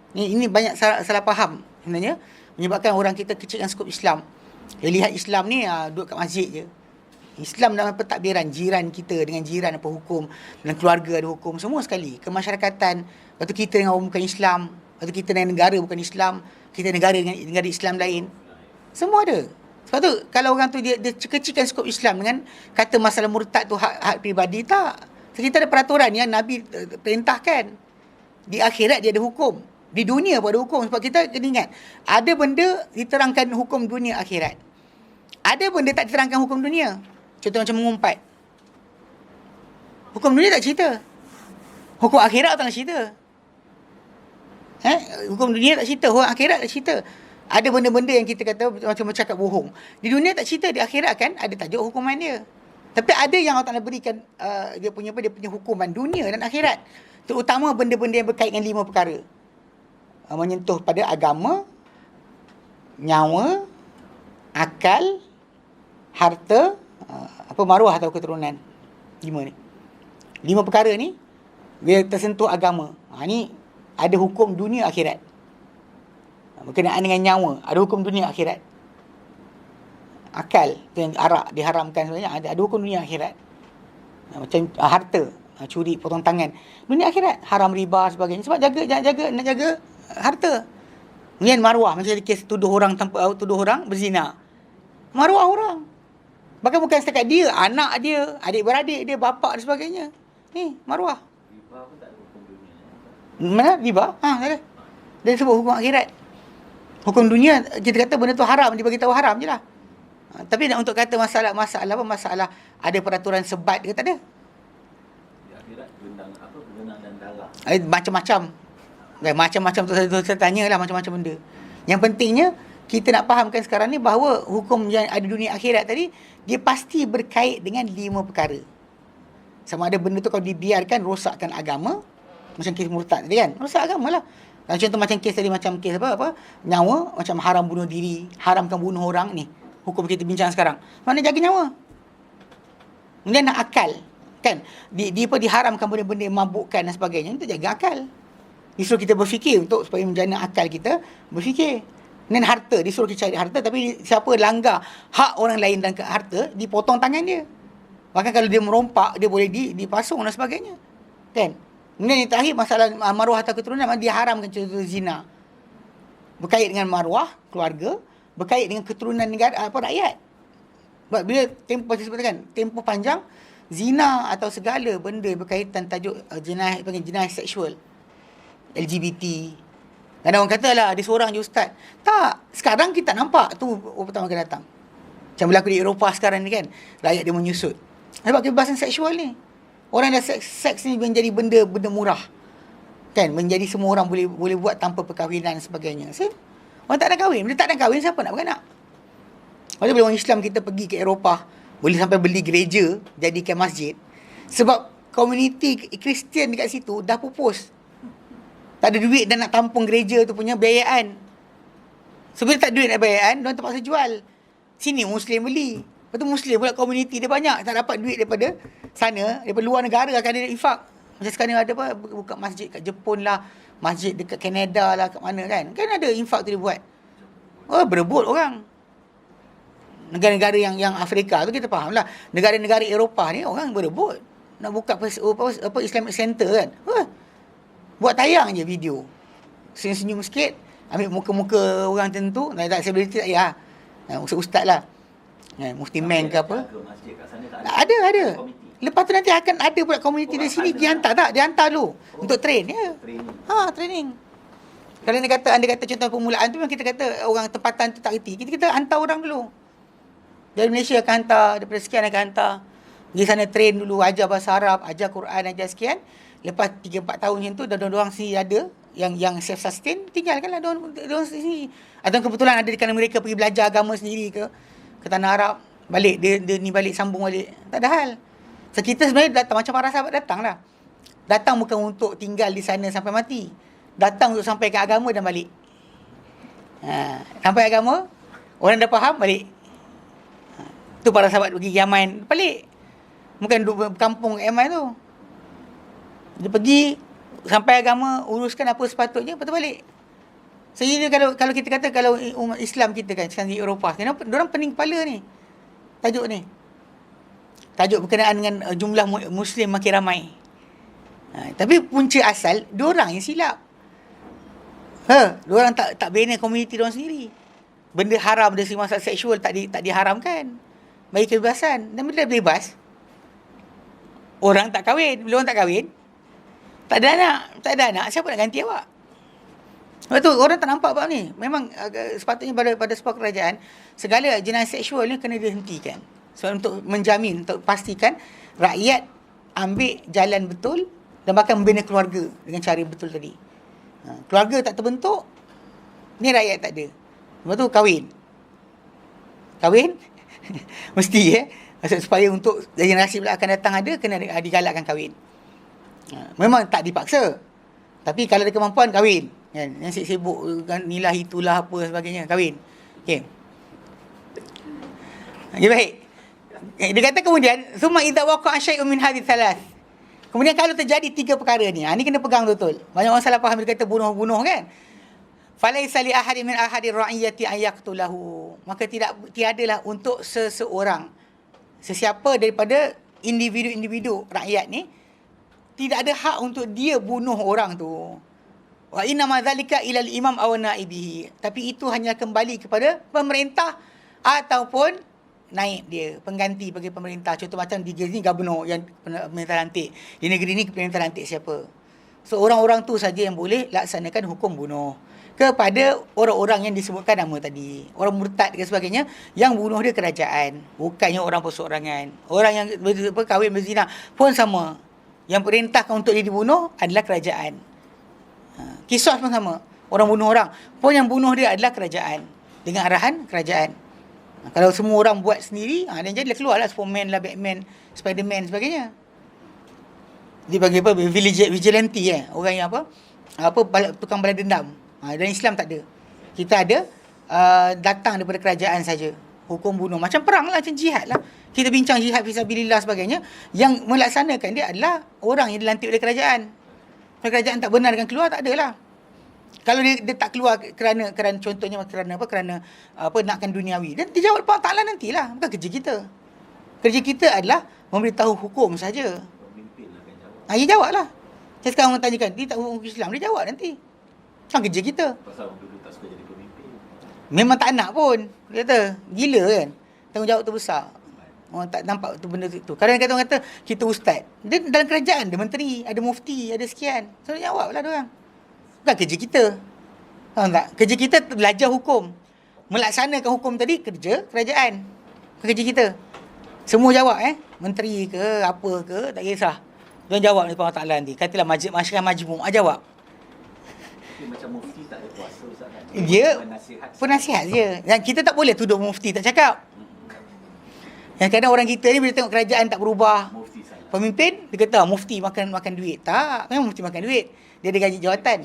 Ini banyak salah faham sebenarnya, menyebabkan orang kita kecilkan skop Islam. Dia lihat Islam ni duduk kat masjid je. Islam dalam pentadbiran jiran kita dengan jiran apa hukum, dan keluarga ada hukum, semua sekali. Kemasyarakatan, lepas tu kita dengan orang bukan Islam, lepas tu kita dengan negara bukan Islam, kita negara dengan negara Islam lain. Semua ada. Sebab tu kalau orang tu dia kecilkan skop Islam dengan kata masalah murtad tu hak pribadi, tak. So, kita ada peraturan yang Nabi perintahkan. Di akhirat dia ada hukum, di dunia pun ada hukum. Sebab kita kena ingat, ada benda diterangkan hukum dunia akhirat, ada benda tak diterangkan hukum dunia. Contoh macam mengumpat, hukum dunia tak cerita, hukum akhirat tak nak cerita. Hukum dunia tak cerita, hukum akhirat tak cerita. Ada benda-benda yang kita kata macam bercakap bohong, di dunia tak cerita, di akhirat kan ada tajuk hukuman dia. Tapi ada yang Allah Ta'ala berikan dia punya hukuman dunia dan akhirat, terutama benda-benda yang berkait dengan 5 perkara. Menyentuh pada agama, nyawa, akal, harta, maruah atau keturunan. 5 ni. 5 perkara ni dia tersentuh agama. Ni ada hukum dunia akhirat. Berkenaan dengan nyawa, ada hukum dunia akhirat. Akal, tu yang arak diharamkan sebenarnya, ada hukum dunia akhirat. Macam harta, curi, potong tangan, dunia akhirat. Haram riba sebagainya. Sebab nak jaga harta. Kemudian maruah, macam kes tuduh orang berzina. Maruah orang. Bahkan bukan setakat dia, anak dia, adik-beradik dia, bapa dan sebagainya. Ni maruah. Riba pun tak ada hukum dunia. Mana riba? Tak ada. Dia sebut hukum akhirat. Hukum dunia kita kata benda tu haram, dia bagi tahu haram je lah. Tapi nak untuk kata masalah ada peraturan sebat ke, tak ada. Di akhirat genang dan darah. Macam-macam. Macam-macam tu saya tanya lah, macam-macam benda. Yang pentingnya kita nak fahamkan sekarang ni bahawa hukum yang ada dunia akhirat tadi, dia pasti berkait dengan 5 perkara. Sama ada benda tu kalau dibiarkan rosakkan agama, macam kes murtad tadi kan, rosak agama lah. Contoh macam kes tadi, macam kes nyawa, macam haram bunuh diri, haramkan bunuh orang ni, hukum kita bincang sekarang. Mana jaga nyawa. Kemudian nak akal kan, diharamkan benda-benda yang mabukkan dan sebagainya, untuk jaga akal. Disuruh kita berfikir supaya menjana akal kita berfikir. Dan harta, disuruh kita cari harta, tapi siapa langgar hak orang lain dan harta, dipotong tangan dia. Bahkan kalau dia merompak, dia boleh dipasung dan sebagainya. Kan? Kemudian yang terakhir, masalah maruah atau keturunan, diharamkan contoh zina. Berkait dengan maruah keluarga, berkait dengan keturunan negara, rakyat. Sebab bila tempoh panjang, zina atau segala benda berkaitan tajuk jenayah seksual, LGBT. Kadang orang kata lah, dia seorang je ustaz. Tak, sekarang kita nampak tu pertama kali datang. Macam berlaku di Eropah sekarang ni kan, rakyat dia menyusut. Sebab kebebasan seksual ni, orang dah seks ni menjadi benda murah. Kan, menjadi semua orang boleh buat tanpa perkahwinan dan sebagainya. Orang tak ada kahwin. Bila tak ada kahwin, siapa nak beranak? Lepas tu bila orang Islam kita pergi ke Eropah, Boleh sampai beli gereja, jadikan masjid. Sebab komuniti Kristian dekat situ dah pupus. Tak ada duit dan nak tampung gereja tu punya biayaan. Sebab tak ada duit nak biayaan, diorang terpaksa jual. Sini Muslim beli. Lepas tu Muslim pula komuniti dia banyak. Tak dapat duit daripada sana, daripada luar negara akan ada infak. Macam sekarang ada apa, buka masjid kat Jepun lah, masjid dekat Canada lah, kat mana kan. Kan ada infak tu dia buat. Oh, berebut orang. Negara-negara yang Afrika tu kita faham lah. Negara-negara Eropah ni orang berebut. Nak buka apa Islamic Center kan. Buat tayang je video. Senyum-senyum sikit, ambil muka-muka orang tentu. Tak selebriti tak payah. Ustaz lah. Mufti Men ke apa. Ada. Lepas tu nanti akan ada pula komuniti di sini. Dia hantar tak? Dia hantar dulu. Untuk train. Ya. Training. Kalau anda kata contoh permulaan tu, memang kita kata orang tempatan tu tak reti. Kita hantar orang dulu. Dari Malaysia akan hantar, daripada sekian akan hantar. Pergi sana train dulu, ajar bahasa Arab, ajar Quran, ajar sekian. Lepas 3-4 tahun macam tu, dah diorang sini ada yang self sustain, tinggalkanlah diorang sini. Atau kebetulan ada di kalangan mereka pergi belajar agama sendiri ke tanah Arab, balik dia ni balik, sambung balik. Tak ada hal. So kita sebenarnya datang macam para sahabat datang lah. Datang bukan untuk tinggal di sana sampai mati. Datang untuk sampaikan agama dan balik. Sampai agama, orang dah faham, balik. Tu para sahabat pergi Yaman, balik. Bukan duduk kampung Yaman tu. Dia pergi, sampai agama, uruskan apa sepatutnya, lepas tu balik. Sehingga kalau kita kata, kalau umat Islam kita kan, sekarang di Eropah, kenapa diorang pening kepala ni? Tajuk ni. Tajuk berkenaan dengan jumlah Muslim makin ramai. Tapi punca asal, diorang yang silap. Diorang tak bina komuniti diorang sendiri. Benda haram dari segi masalah seksual tak diharamkan. Bagi kebebasan. Dan bila bebas, orang tak kahwin. Bila orang tak kahwin, tak ada anak, siapa nak ganti awak? Lepas tu orang tak nampak bab ni. Memang sepatutnya pada sebuah kerajaan, segala jenayah seksual ni kena dihentikan. So untuk menjamin, untuk pastikan rakyat ambil jalan betul dan bahkan membina keluarga dengan cara betul tadi. Keluarga tak terbentuk, ni rakyat tak ada. Lepas tu kahwin mesti supaya untuk generasi pula akan datang ada, kena digalakkan kahwin. Memang tak dipaksa, tapi kalau ada kemampuan, kahwin kan. Yang sibuk kan, nilah itulah apa sebagainya, kahwin. Okey, baik. Dia kata kemudian summa idza waqa'a syai'un min hadhihi thalath. Kemudian kalau terjadi 3 perkara ni, ni kena pegang betul. Banyak orang salah faham, dia kata bunuh kan. Falaisa li ahadin min ahadi ra'iyati an yaqtulahu. Maka tiadalah untuk seseorang, sesiapa daripada individu rakyat ni, tidak ada hak untuk dia bunuh orang tu. Wa inna ma dzalika ila al-imam aw naibihi. Tapi itu hanya kembali kepada pemerintah ataupun naib dia, pengganti bagi pemerintah. Contoh macam di sini governor yang pemerintah lantik. Di negeri ni pemerintah lantik siapa? So orang-orang tu saja yang boleh laksanakan hukum bunuh kepada orang-orang yang disebutkan nama tadi. Orang murtad dan sebagainya, yang bunuh dia kerajaan, bukannya orang perseorangan. Orang yang kahwin berzina pun sama. Yang perintahkan untuk dia dibunuh adalah kerajaan. Kisah pun sama. Orang bunuh orang pun yang bunuh dia adalah kerajaan, dengan arahan kerajaan. Kalau semua orang buat sendiri, dan jadi keluarlah Superman lah, Batman, Spiderman sebagainya. Dia bagi apa? Vigilante orang yang tukang balas dendam. Dan Islam tak ada. Kita ada datang daripada kerajaan saja. Hukum bunuh. Macam perang lah, macam jihad lah. Kita bincang jihad fisabilillah sebagainya. Yang melaksanakan dia adalah orang yang dilantik oleh kerajaan. Kalau kerajaan tak benar dengan keluar, tak adalah. Kalau dia tak keluar kerana contohnya kerana nakkan duniawi, dan dia jawab Allah Ta'ala nantilah. Bukan kerja kita. Kerja kita adalah memberitahu hukum saja. Dia jawab lah. Saya sekarang orang tanyakan, dia tak hukum Islam, dia jawab nanti. Bukan kerja kita. Pasal orang dulu tak suka jadi pemimpin. Memang tak nak pun. Dia kata, gila kan. Tanggungjawab tu besar. Orang tak nampak tu benda tu. Kadang-kadang orang kata, kita ustaz. Dia dalam kerajaan, ada menteri, ada mufti, ada sekian. So dia jawab lah diorang. Bukan kerja kita. Faham tak? Kerja kita belajar hukum. Melaksanakan hukum tadi, kerja kerajaan. Bukan kerja kita. Semua jawab menteri ke, apa ke, tak kisah. Dia jawab ni Allah Ta'ala nanti. Katalah masyarakat majmuk, jawab. Macam mufti tak ada kuasa Ustaz kan? Dia penasihat je. Dan kita tak boleh tuduh mufti tak cakap. Yang kadang orang kita ni bila tengok kerajaan tak berubah, Mufti salah. pemimpin, dia kata mufti makan duit. Tak, memang mufti makan duit. Dia ada gaji jawatan.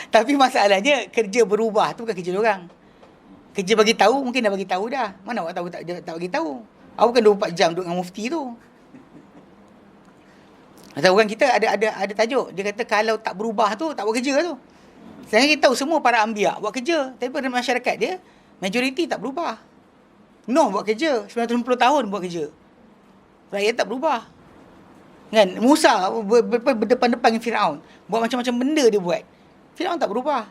Tapi masalahnya kerja berubah tu bukan kerja orang. Kerja bagi tahu mungkin dah bagi tahu dah. Mana awak tahu tak bagi tahu. Awak kan 24 jam duduk dengan mufti tu. Macam orang kita ada tajuk. Dia kata kalau tak berubah tu tak buat kerja tu. Sekarang kita tahu semua para anbiya buat kerja, tapi pada masyarakat dia majoriti tak berubah. Nuh buat kerja 950 tahun buat kerja. Rakyat tak berubah. Kan? Musa berdepan-depan dengan Firaun, buat macam-macam benda dia buat. Firaun tak berubah.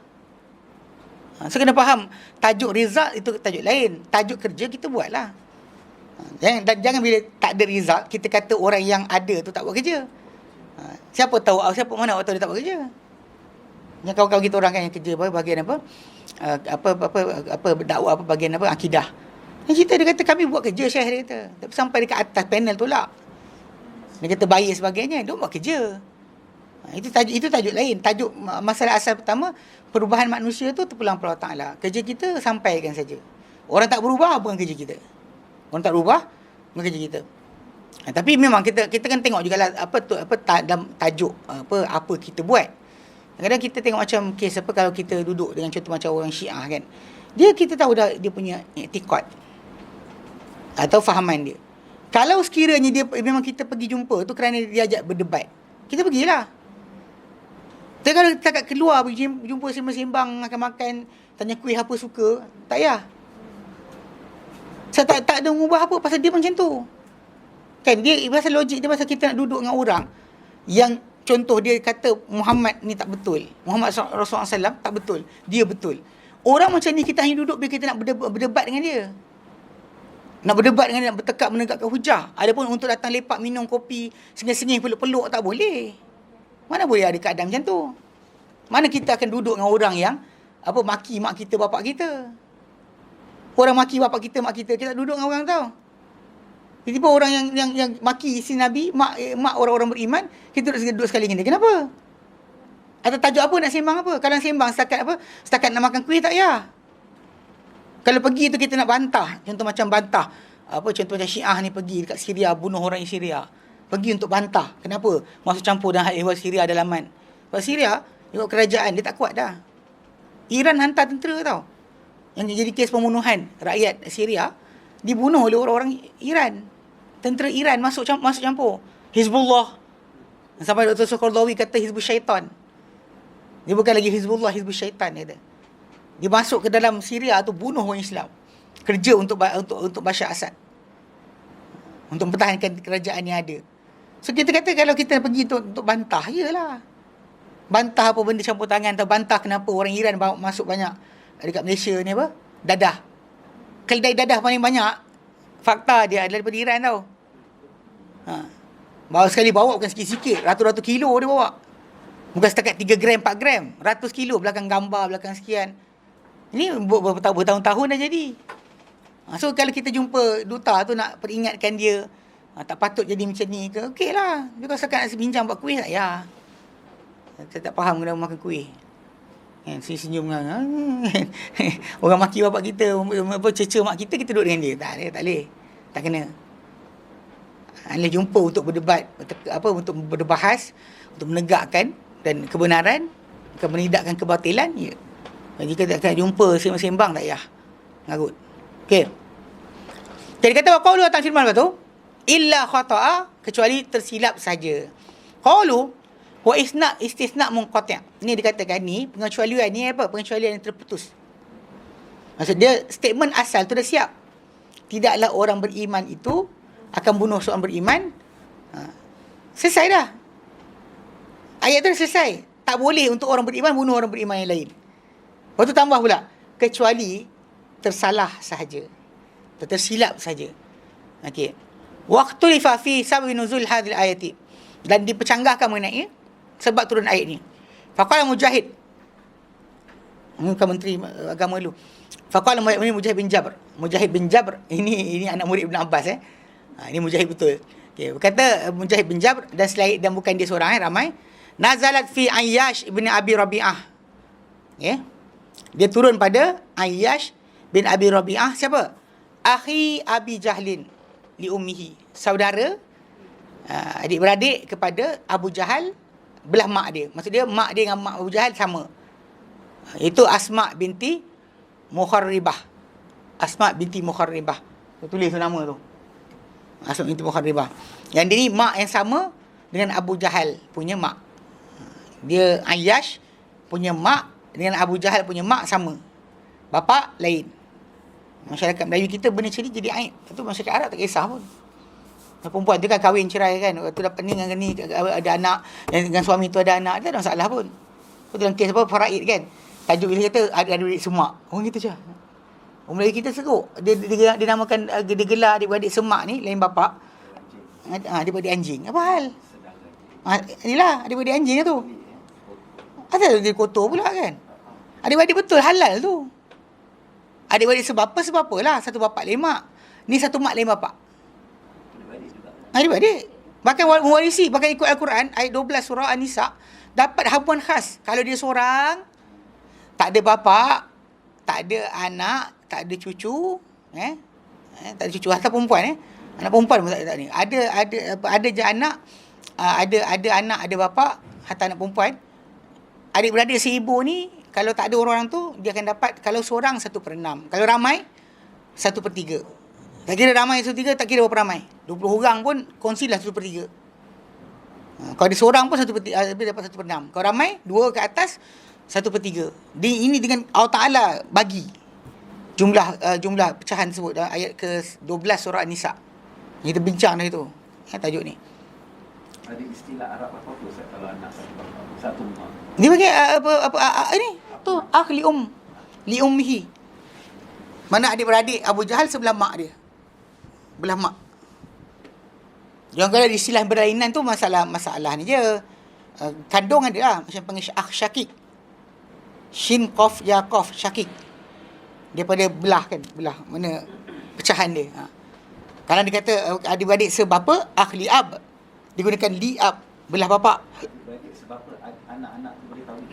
So kena faham, tajuk result itu tajuk lain. Tajuk kerja kita buatlah. Jangan bila tak ada result kita kata orang yang ada tu tak buat kerja. Siapa mana awak tahu dia tak buat kerja? Yang kawan-kawan kita orang kan yang kerja bahagian apa dakwah bahagian akidah. Yang kita dia kata kami buat kerja, Syekh dia kata. Tapi sampai dekat atas panel tolak. Dia kata bayar sebagainya, dia buat kerja. Itu tajuk lain. Tajuk masalah asal pertama, perubahan manusia tu terpulang pada Allah Taala. Kerja kita sampaikan saja. Orang tak berubah bukan kerja kita. Orang tak berubah bukan kerja kita. Tapi memang kita kan tengok jugalah dalam tajuk apa kita buat. Kadang-kadang kita tengok macam kes kalau kita duduk dengan contoh macam orang Syiah kan. Kita tahu dah dia punya i'tiqad atau fahaman dia. Kalau sekiranya dia memang kita pergi jumpa tu kerana dia ajak berdebat, kita pergilah. Tapi kalau kita kat keluar pergi jumpa sembang-sembang, makan-makan, tanya kuih apa suka, tak payah. Saya tak ada mengubah apa pasal dia macam tu. Kan dia pasal logik dia, pasal kita nak duduk dengan orang yang contoh dia kata Muhammad ni tak betul, Muhammad Rasulullah SAW tak betul, dia betul. Orang macam ni kita hanya duduk bila kita nak berdebat dengan dia. Nak berdebat dengan dia, nak bertekak menegakkan hujah. Adapun untuk datang lepak minum kopi, sengih-sengih peluk-peluk tak boleh. Mana boleh ada keadaan macam tu? Mana kita akan duduk dengan orang yang maki mak kita, bapak kita. Orang maki bapak kita, mak kita tak duduk dengan orang tau. Tiba-tiba orang yang maki si Nabi, mak orang-orang beriman, kita duduk sekali dengan dia. Kenapa? Atau tajuk apa nak sembang apa? Kalau sembang setakat nak makan kuih tak payah. Kalau pergi tu kita nak bantah, contoh macam bantah, contoh macam Syiah ni pergi dekat Syria bunuh orang di Syria. Pergi untuk bantah. Kenapa? Masuk campur dengan hal ehwal Syria dalaman. Sebab Syria, tengok kerajaan dia tak kuat dah. Iran hantar tentera tau. Yang jadi kes pembunuhan rakyat Syria dibunuh oleh orang-orang Iran. Tentera Iran masuk campur. Hizbullah. Sampai Dr. Sokordawi kata Hizbul Syaitan. Dia bukan lagi Hizbullah, Hizbul Syaitan dia kata. Dia masuk ke dalam Syria tu bunuh orang Islam. Kerja untuk Bashar Assad. Untuk mempertahankan kerajaan yang ada. So kita kata kalau kita pergi untuk bantah, iyalah. Bantah apa benda campur tangan, atau bantah kenapa orang Iran masuk banyak dekat Malaysia ni dadah. Keledai dadah paling banyak, fakta dia adalah daripada Iran tau. Bawa sekali bawa bukan sikit-sikit, ratus-ratus kilo dia bawa. Bukan setakat 3 gram, 4 gram, ratus kilo, belakang gambar, belakang sekian. Ini bertahun-tahun dah jadi. So kalau kita jumpa duta tu nak peringatkan dia, tak patut jadi macam ni ke, okey lah. Dia kalau setakat nak sebincang buat kuih tak payah. Saya tak faham kena makan kuih. Senyum dengan orang maki bapak kita, cerca mak kita duduk dengan dia. Tak boleh. Tak kena. Anda jumpa untuk berdebat, untuk berbahas, untuk menegakkan dan kebenaran, menidakkan kebatilan, ya. Jika tak jumpa sembang-sembang tak payah. Ngarut. Okey. Jadi kata qaulu atas firman apa tu? Illa khata'a, kecuali tersilap saja. Qaulu wa istisna munqati'. Ini dikatakan ni pengecualian ni pengecualian yang terputus. Maksud dia statement asal tu dah siap. Tidaklah orang beriman itu akan bunuh seorang beriman. Selesai dah. Ayat tu dah selesai. Tak boleh untuk orang beriman bunuh orang beriman yang lain. Lepas tu tambah pula, kecuali tersalah sahaja, tersilap saja. Okey. Waqtu lifafi sabab nuzul hadhil ayati, dan dipercanggahkan mengenai sebab turun ayat ni. Faqala Mujahid, Menteri Agama dulu. Faqala Mujahid bin Jabr, ini anak murid Ibn Abbas ini Mujahid betul. Okey, berkata Mujahid bin Jabr, dan bukan dia seorang, ramai. Nazalat fi Ayyash ibn Abi Rabi'ah. Ya. Dia turun pada Ayyash bin Abi Rabi'ah. Siapa? akhi Abi Jahlin li ummihi. Saudara adik-beradik kepada Abu Jahal belah mak dia. Maksud dia mak dia dengan mak Abu Jahal sama. Itu Asma binti Mukharribah. Asma binti Mukharribah. Tulis tu nama tu. Asma binti Mukharribah. Yang dia ni mak yang sama dengan Abu Jahal punya mak. Dia Ayyash punya mak dengan Abu Jahal punya mak sama. Bapa lain. Masyarakat Melayu kita benda macam ni jadi aib. Itu masyarakat Arab tak kisah pun. Perempuan tu kan kahwin cerai kan. Tu dapat ni dengan ni ada anak, dengan suami tu ada anak, tak ada masalah pun. Tu dalam kes apa faraid kan. Tajuk bila kata ada duit semak. Orang kita je. Orang Melayu kita seruk. Dia namakan dia gelar adik-beradik semak ni lain bapa. Adik-beradik anjing. Apa hal? Inilah adik-beradik anjing tu. Asal dia kotor pula kan. Adik-beradik betul halal tu. Adik-beradik sebapa lah. Satu bapak lain mak. Ni satu mak lain bapak. Adik-beradik. Bahkan mewarisi. Bahkan ikut Al-Quran. Ayat 12 surah An-Nisa. Dapat habuan khas. Kalau dia seorang. Tak ada bapa. Tak ada anak. Tak ada cucu. Tak ada cucu. Atau perempuan. Anak perempuan pun tak ni. Ada je anak. Ada anak. Ada bapa. Hatta anak perempuan. Adik-beradik si ibu ni. Kalau tak ada orang tu, dia akan dapat, kalau seorang 1/6. Kalau ramai, 1/3. Tak kira ramai 1/3, tak kira berapa ramai. 20 orang pun, kongsilah 1/3. Kalau ada seorang pun, 1/3, dapat 1/6. Kalau ramai, 2 ke atas, 1/3. Ini dengan Allah Ta'ala bagi jumlah pecahan tersebut dalam ayat ke-12 surah An-Nisa. Kita bincang dari tu. Tajuk ni. Ada istilah Arab apa tu kalau anak satu mak? Dia bagi ini tu akh li ummihi. Mana adik-beradik Abu Jahal sebelah mak dia. Belah mak. Yang kalau istilah berlainan tu masalah ni je. Kandung ada lah macam panggil akh syakik. Shin qaf ya qaf syakik. Daripada belah kan, belah mana pecahan dia. Kalau dia kata adik-beradik sebapa akh li ab. Digunakan li ab, belah bapa. Adik-beradik sebapa anak-anak tu boleh kahwin.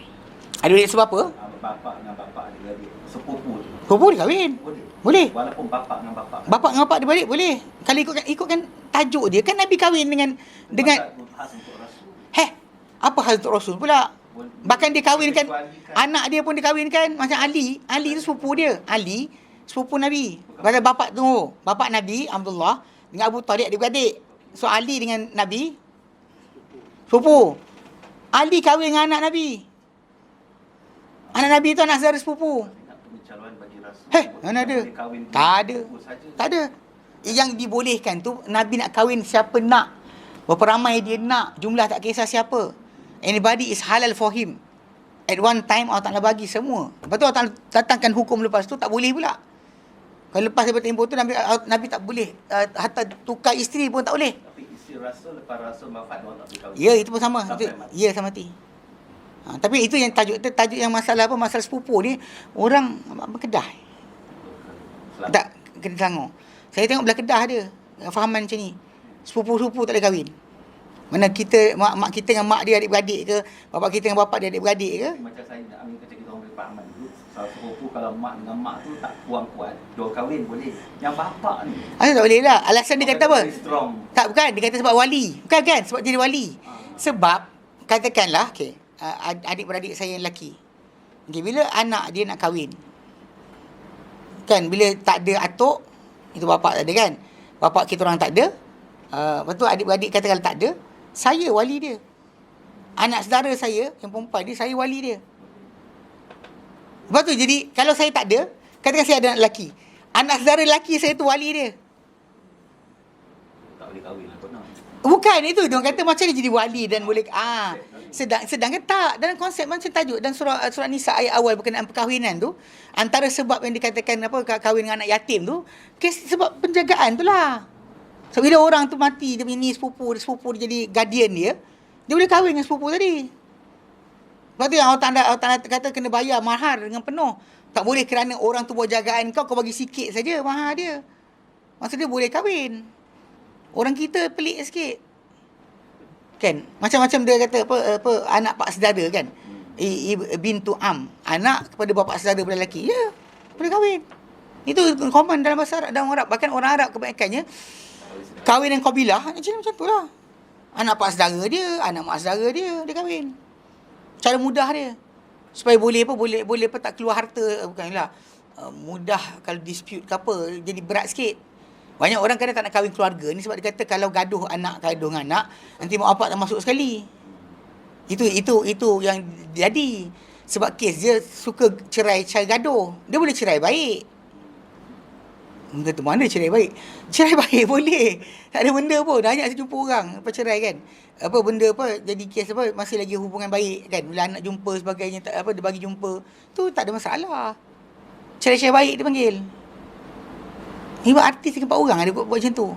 Adik-beradik sebapa? Bapa dengan bapa adik-beradik. Sepupu tu. Sepupu dia kahwin. Boleh. Walaupun bapa dengan bapa. Bapa dengan bapa adik-beradik boleh. Kalau ikutkan tajuk dia kan Nabi kahwin dengan Khas untuk Rasul. apa hal untuk Rasul pula? Bahkan dia kahwinkan anak dia pun dikahwinkan macam Ali. Ali tu sepupu dia. Ali sepupu Nabi. Pasal bapa tu, bapa Nabi Abdullah dengan Abu Talib adik-beradik. So Ali dengan Nabi sepupu. Ali kahwin dengan anak Nabi. Anak Nabi tu anak saudara sepupu. Calon bagi Rasul. Mana ada? Tak ada. Yang dibolehkan tu Nabi nak kahwin siapa nak. Berapa ramai dia nak, jumlah tak kisah siapa. Anybody is halal for him. At one time Allah Ta'ala bagi semua. Lepas tu Allah Ta'ala datangkan hukum lepas tu tak boleh pula. Kalau lepas daripada tempoh tu Nabi tak boleh hatta tukar isteri pun tak boleh. Tapi isteri Rasul lepas Rasul wafat orang tak boleh kahwin. Ya, itu pun sama. Ya, sama mati. Tapi itu yang tajuk yang masalah apa, masalah sepupu ni orang berkedah. Tak kena Selangor. Saya tengok belah Kedah ada fahaman macam ni. Sepupu-sepupu tak boleh kahwin. Mana kita mak kita dengan mak dia adik-beradik ke, bapak kita dengan bapak dia adik-beradik ke? Macam saya nak ambil kerja kita orang boleh fahaman dulu. Kalau sepupu kalau mak dengan mak tu tak kuat, dua kahwin boleh. Yang bapak ni. Tak boleh lah. Alasan dia kata apa? Strong. Tak, bukan. Dia kata sebab wali. Bukan kan? Sebab jadi wali. Sebab, katakanlah, adik-beradik saya yang lelaki. Bila anak dia nak kahwin. Kan, bila tak ada atuk, itu bapak tak ada kan? Bapak kita orang tak ada. Lepas tu adik-beradik katakan tak ada. Saya wali dia. Anak saudara saya, yang perempuan dia, saya wali dia. Lepas tu jadi, kalau saya tak ada, katakan saya ada anak lelaki. Anak saudara lelaki saya tu wali dia. Tak boleh kahwin lah konon. Bukan itu. Dia orang kata macam dia jadi wali dan boleh... Sedangkan tak. Dalam konsep macam tajuk dan surah Nisa ayat awal berkenaan perkahwinan tu, antara sebab yang dikatakan kahwin dengan anak yatim tu, sebab penjagaan tu lah. So, bila orang tu mati, dia punya ni sepupu dia jadi guardian dia boleh kahwin dengan sepupu tadi. Lepas tu yang Allah Ta'ala kata kena bayar mahar dengan penuh. Tak boleh kerana orang tu buat jagaan kau bagi sikit saja mahar dia. Maksud dia boleh kahwin. Orang kita pelik sikit. Kan? Macam-macam dia kata apa anak pak saudara kan. Bintu am. Anak kepada bapa saudara lelaki. Ya, boleh kahwin. Itu common dalam bahasa Arab, dalam Arab. Bahkan orang Arab kebanyakannya kahwin dengan kabilah macam tu lah. Anak pak saudara dia, anak mak saudara dia kahwin. Cara mudah dia. Supaya boleh tak keluar harta, bukanlah mudah kalau dispute ke apa, jadi berat sikit. Banyak orang kadang tak nak kahwin keluarga ni sebab dia kata kalau gaduh anak, nanti mak bapak tak masuk sekali. Itu yang jadi. Sebab kes dia suka cerai gaduh. Dia boleh cerai baik. Kata mana cerai baik? Cerai baik boleh. Tak ada benda pun. Banyak saya jumpa orang cerai kan. Apa benda apa jadi kes apa masih lagi hubungan baik kan. Bila anak jumpa sebagainya tak apa dia bagi jumpa. Tu tak ada masalah. Cerai-cerai baik dia panggil. Ibu artis 4 orang ada buat macam tu.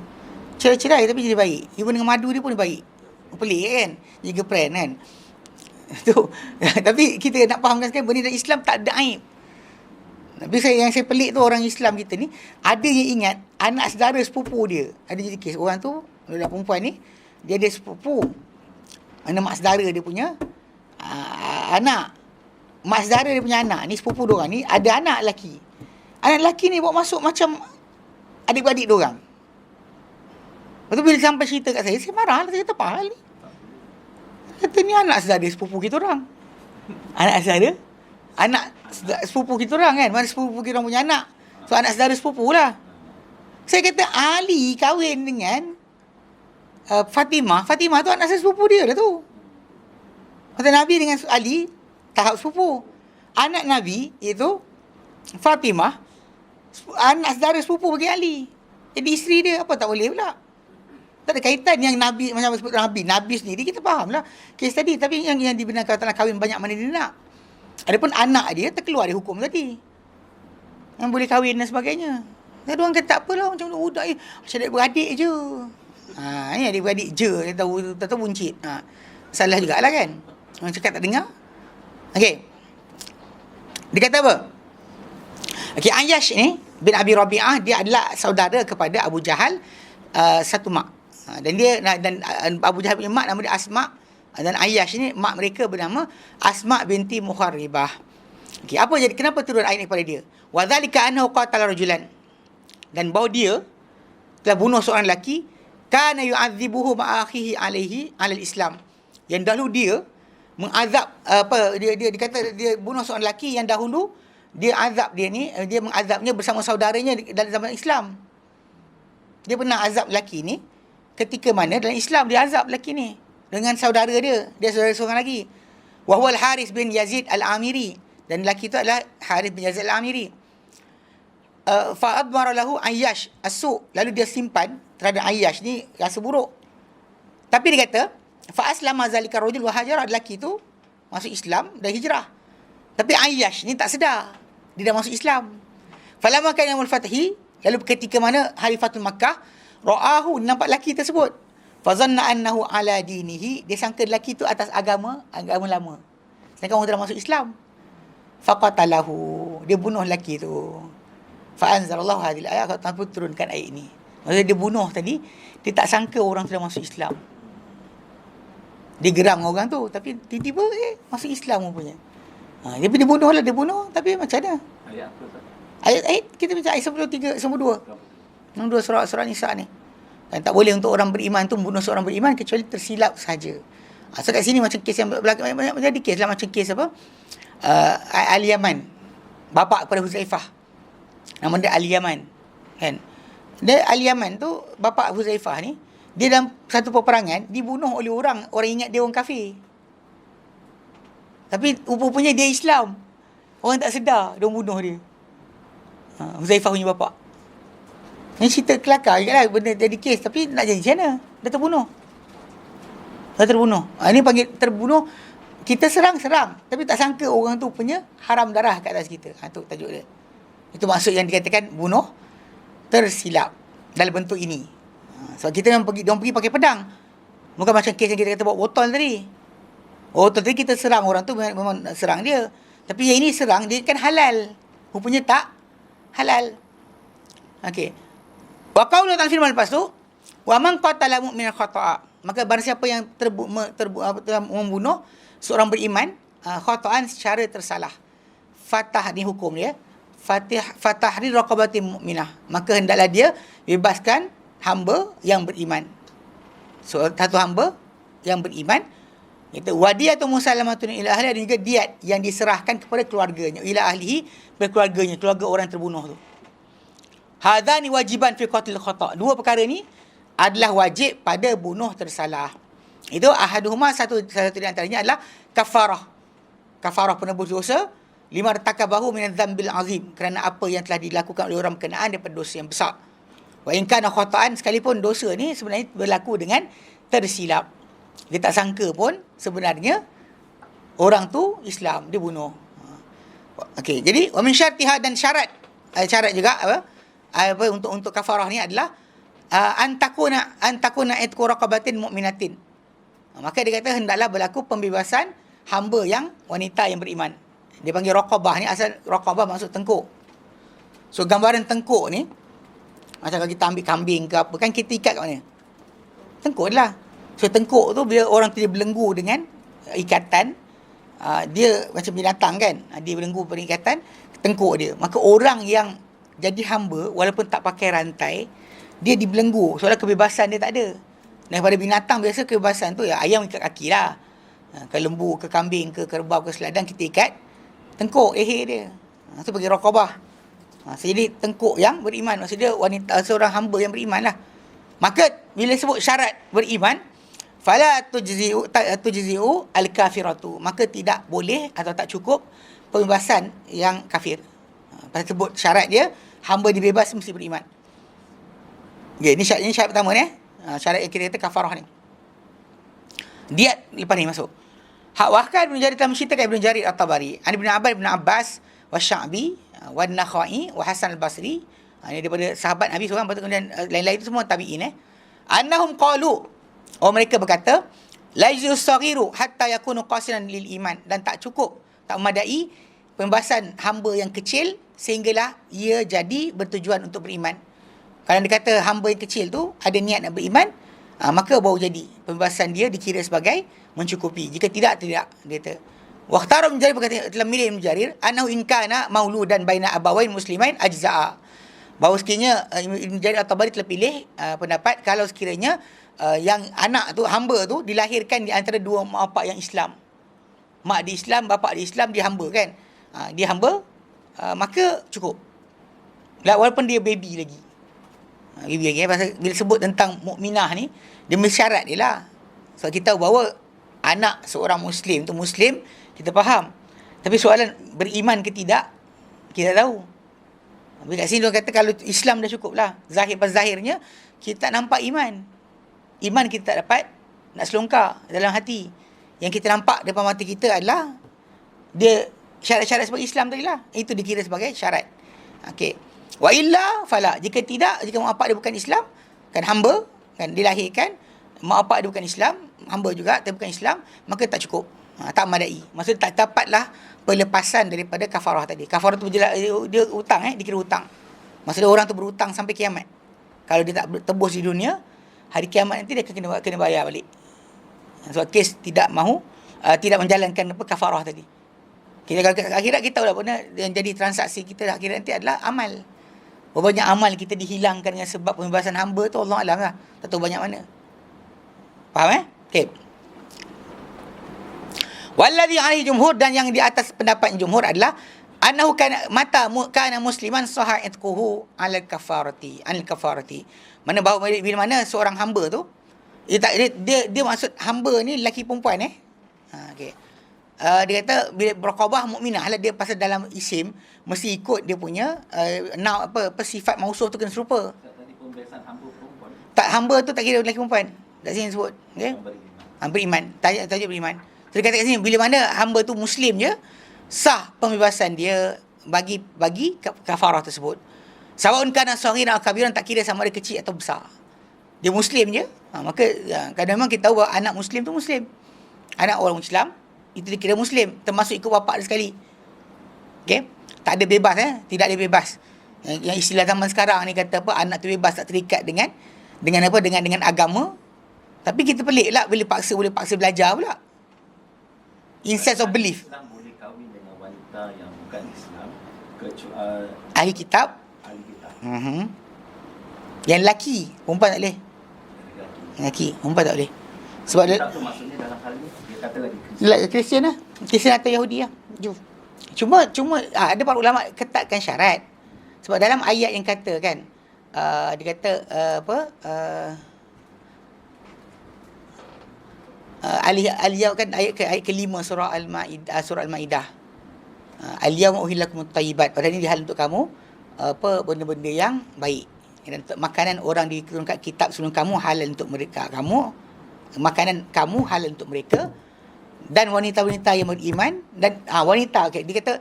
Cerai-cerai tapi jadi baik. Ibu dengan madu dia pun dia baik. Pelik kan? Jadi girlfriend kan. Tu. Tapi kita nak fahamkan sekarang benda dalam Islam tak ada aib. Tapi yang saya pelik tu orang Islam kita ni ada yang ingat anak saudara sepupu dia. Ada jadi kes orang tu, orang perempuan ni dia ada sepupu. Mana mak saudara dia punya anak. Mak saudara dia punya anak ni sepupu dia orang ni ada anak lelaki. Anak lelaki ni bawa masuk macam adik-beradik dia orang. Lepas tu bila sampai cerita kat saya marah lah. Saya kata apa hal ni? Kata ni anak saudara sepupu kita orang. Anak saudara? Anak sepupu kita orang kan. Mana sepupu kita orang punya anak. So anak saudara sepupu lah. Saya kata Ali kahwin dengan Fatimah. Fatimah tu anak sepupu dia lah tu. Kata Nabi dengan Ali tahap sepupu. Anak Nabi iaitu Fatimah anak saudara sepupu bagi Ali. Jadi isteri dia apa tak boleh pula. Tak ada kaitan yang Nabi macam sebut Nabi sendiri kita faham lah kes tadi. Tapi yang dibenarkan tak nak kahwin banyak mana dia nak. Adapun anak dia terkeluar dari hukum tadi. Yang boleh kahwin dan sebagainya. Dan orang kata tak apalah macam budak ni. Macam adik-beradik je. Ni adik-beradik je. Dia tahu buncit. Salah jugalah kan. Orang cakap tak dengar. Okey. Dia kata apa? Okey, Ayyash ni bin Abi Rabi'ah dia adalah saudara kepada Abu Jahal satu mak. Dan Abu Jahal punya mak nama dia Asma. Dan Ayyash ni mak mereka bernama Asma binti Muharribah. Okey, apa jadi kenapa turun ayat ni kepada dia? Wa dzalika annahu qatala rajulan. Dan bahawa dia telah bunuh seorang lelaki kana yu'adzibuhu ma akhihi alaihi alal Islam. Yang dahulu dia mengazab dia kata dia bunuh seorang lelaki yang dahulu dia azab dia mengazabnya bersama saudaranya dalam zaman Islam. Dia pernah azab lelaki ni ketika mana dalam Islam dia azab lelaki ni dengan saudara dia saudara seorang lagi. Wa huwa al-Harith bin Yazid al-Amiri, dan lelaki itu adalah Harith bin Yazid al-Amiri. Fa admara lahu Ayyash as-su, lalu dia simpan terhadap Ayyash ni rasa buruk. Tapi dia kata fa aslama zalika rajul wa hajara, lelaki tu masuk Islam dan hijrah. Tapi Ayyash ni tak sedar dia dah masuk Islam. Falamma kana yaumul fathi, lalu ketika mana hari Fathul Makkah, ra'ahu, nampak lelaki tersebut. Fazanna annahu ala dinihi, dia sangka lelaki tu atas agama lama. Sedangkan orang dah masuk Islam. Faqatalahu, dia bunuh lelaki tu. Fa anzalallahu hadhil ayat, Allah pun turunkan ayat ini. Maksudnya dia bunuh tadi, dia tak sangka orang tu dah masuk Islam. Dia geram orang tu, tapi tiba-tiba masuk Islam rupanya. Dia bunuh lah, tapi macam mana? Ayat apa tu? Ayat kita baca ayat 93, 92 surah Nisa ni. Dan tak boleh untuk orang beriman tu membunuh seorang beriman kecuali tersilap saja. So kat sini macam kes yang banyak jadi kes lah, macam kes apa? Al-Yaman. Bapa kepada Huzaifah. Nama dia Al-Yaman. Kan? Dia Al-Yaman tu bapa Huzaifah ni, dia dalam satu peperangan dibunuh oleh orang ingat dia orang kafir. Tapi rupanya dia Islam. Orang tak sedar dia bunuh dia. Huzaifah punya bapa. Ini cerita kelakar juga lah, benda jadi kes. Tapi nak jadi macam mana? Dah terbunuh. Ini panggil terbunuh. Kita serang. Tapi tak sangka orang tu punya haram darah kat atas kita. Itu tajuk dia. Itu maksud yang dikatakan bunuh tersilap dalam bentuk ini. Sebab kita memang pergi pakai pedang. Bukan macam kes yang kita kata bawa botol tadi. Tadi kita serang orang tu memang serang dia. Tapi yang ini serang dia kan halal. Rupanya tak halal. Okey. Wa qaulu ta'ala firman lepas tu, wa man qatala mu'minan khata'a, maka barang siapa yang membunuh seorang beriman khata'an secara tersalah. Fatah ni hukum dia. fatahrir raqabatin mu'minah, maka hendaklah dia bebaskan hamba yang beriman. So, satu hamba yang beriman, itu wadiyatun musallamatun ila ahli, dan juga diat yang diserahkan kepada keluarganya, ila ahlihi, keluarganya, keluarga orang terbunuh tu. Hadzani wajiban fi qatlil khata'. Dua perkara ni adalah wajib pada bunuh tersalah. Itu ahaduhuma, satu di antaranya adalah kafarah. Kafarah penebus dosa, lima takabahu min dzambil azim, kerana apa yang telah dilakukan oleh orang berkenaan daripada dosa yang besar. Wa in kana khata'an, sekalipun dosa ni sebenarnya berlaku dengan tersilap. Dia tak sangka pun sebenarnya orang tu Islam, dia bunuh. Okey, jadi wa min syartiha, dan syarat juga apa untuk kafarah ni adalah antakuna itqu raqabatin mu'minatin. Maka dia kata hendaklah berlaku pembebasan hamba yang wanita yang beriman. Dia panggil raqabah ni, asal raqabah maksud tengkuk. So gambaran tengkuk ni macam kalau kita ambil kambing ke apa, kan kita ikat kat mana? Tengkuk lah. So tengkuk tu bila orang tu dia belenggu dengan ikatan, dia macam binatang kan, dia belenggu pada ikatan tengkuk dia. Maka orang yang jadi hamba walaupun tak pakai rantai, dia dibelenggu, soalnya kebebasan dia tak ada. Daripada binatang biasa kebebasan tu ya ayam ikat kaki lah, ke lembu, ke kambing, ke kerbau, ke seladang kita ikat tengkuk leher dia. Itu bagi raqabah. Jadi tengkuk yang beriman, maksudnya wanita, seorang hamba yang beriman lah. Maka bila sebut syarat beriman, fala tujzi'u al-kafiratu, maka tidak boleh atau tak cukup pembebasan yang kafir. Pasal sebut syarat dia, hamba dibebas mesti beriman. Okay, ini syarat pertama ni. Syarat yang kita kata kafarah ni. Diat lepas ni masuk. Hak Wahkan Ibn Jarir telah menceritakan Ibn Jarir At-Tabari, Ibn Abbas wa Sya'bi wa Nakhai wa Hasan Al-Basri. Ini daripada sahabat Nabi seorang, kemudian lain-lain itu semua tabi'in. Annahum qalu, mereka berkata, la yujuz saghiru hatta yakunu qasiran lil iman, dan tak cukup, tak memadai pembebasan hamba yang kecil sehinggalah ia jadi bertujuan untuk beriman. Kalau dia kata hamba yang kecil tu ada niat nak beriman, maka baru jadi pembebasan dia dikira sebagai mencukupi. Jika tidak, dia kata. Waqtaru Ibn Jarir berkata, telah milih Ibn Jarir, annahu in kana mauludan baina abawain muslimain ajza'a. Bahawa sekiranya Ibn Jarir At-Tabari telah pilih pendapat kalau sekiranya yang anak tu, hamba tu dilahirkan di antara dua mak bapak yang Islam. Mak di Islam, bapak di Islam, dia hamba kan. Dia hamba, maka cukup. Walaupun dia baby lagi. Baby lagi. Pasal bila sebut tentang mukminah ni, dia mensyarat dia lah. So kita tahu bahawa anak seorang Muslim tu Muslim, kita faham. Tapi soalan beriman ke tidak, kita tahu. Tapi kat sini dia kata kalau Islam dah cukup lah. Zahirnya kita tak nampak iman. Iman kita tak dapat nak selongkar dalam hati. Yang kita nampak depan mata kita adalah dia syarat-syarat sebagai Islam tadi lah. Itu dikira sebagai syarat. Okey. Wa illa fala. Jika tidak, jika mak bapak dia bukan Islam, kan hamba, kan dilahirkan, mak bapak dia bukan Islam, hamba juga tapi bukan Islam, maka tak cukup. Tak memadai. Maksudnya tak dapatlah pelepasan daripada kafarah tadi. Kafarah tu dia hutang, dikira hutang. Maksudnya orang tu berhutang sampai kiamat. Kalau dia tak tebus di dunia, hari kiamat nanti dia kena bayar balik. Sebab kes tidak mahu, tidak menjalankan kafarah tadi. Kita kalau akhirat kita tahu lah benda yang jadi transaksi kita akhirat nanti adalah amal. Berapa banyak amal kita dihilangkan dengan sebab pembebasan hamba tu, Allah alam lah. Tak tahu banyak mana. Faham Okey. Walladhi alaihi jumhur, dan yang di atas pendapat jumhur adalah annahu kana musliman sahha itquhu al kafarati. Mana bahawa bila mana seorang hamba tu dia maksud hamba ni lelaki perempuan okey. Dia kata bila berqabah mukminah lah, dia pasal dalam isim mesti ikut dia punya sifat mausuf tu kena serupa. Tadi pembebasan hamba perempuan. Tak, hamba tu tak kira lelaki perempuan. Tak sini sebut. Okey. Beriman. Tajuk beriman. So, dia kata kat sini bila mana hamba tu Muslim je, sah pembebasan dia bagi kafarah tersebut. Sawaun kana saghiran atau kabiran, tak kira sama ada kecil atau besar. Dia Muslim je. Maka kadang memang kita tahu bahawa anak Muslim tu Muslim. Anak orang Islam itu dikira Muslim, termasuk ikut bapak dia sekali. Okey? Tak ada bebas tidak ada bebas. Yang istilah zaman sekarang ni kata apa, anak tu bebas, tak terikat dengan agama. Tapi kita pelik lah boleh paksa belajar pula. In sense of belief. Islam boleh kahwin dengan wanita yang bukan Islam ahli kitab. ahli kitab. Yang lelaki, perempuan tak boleh. Lelaki, perempuan tak boleh. Sebab dia Kitab tu maksudnya dalam hal ni dia kata lagi Kristian lah. Kristian atau Yahudi lah. Cuma ada para ulama ketatkan syarat. Sebab dalam ayat yang kata kan, dia kata Al-Yaum kan ayat ke-5 surah Al-Maidah. Al-Yaum uhillakumut thayyibat. Pada ni hal untuk kamu benda-benda yang baik. Dan makanan orang diturunkan kitab sebelum kamu halal untuk mereka. Makanan kamu halal untuk mereka. Dan wanita-wanita yang beriman dan wanita, okay, dia kata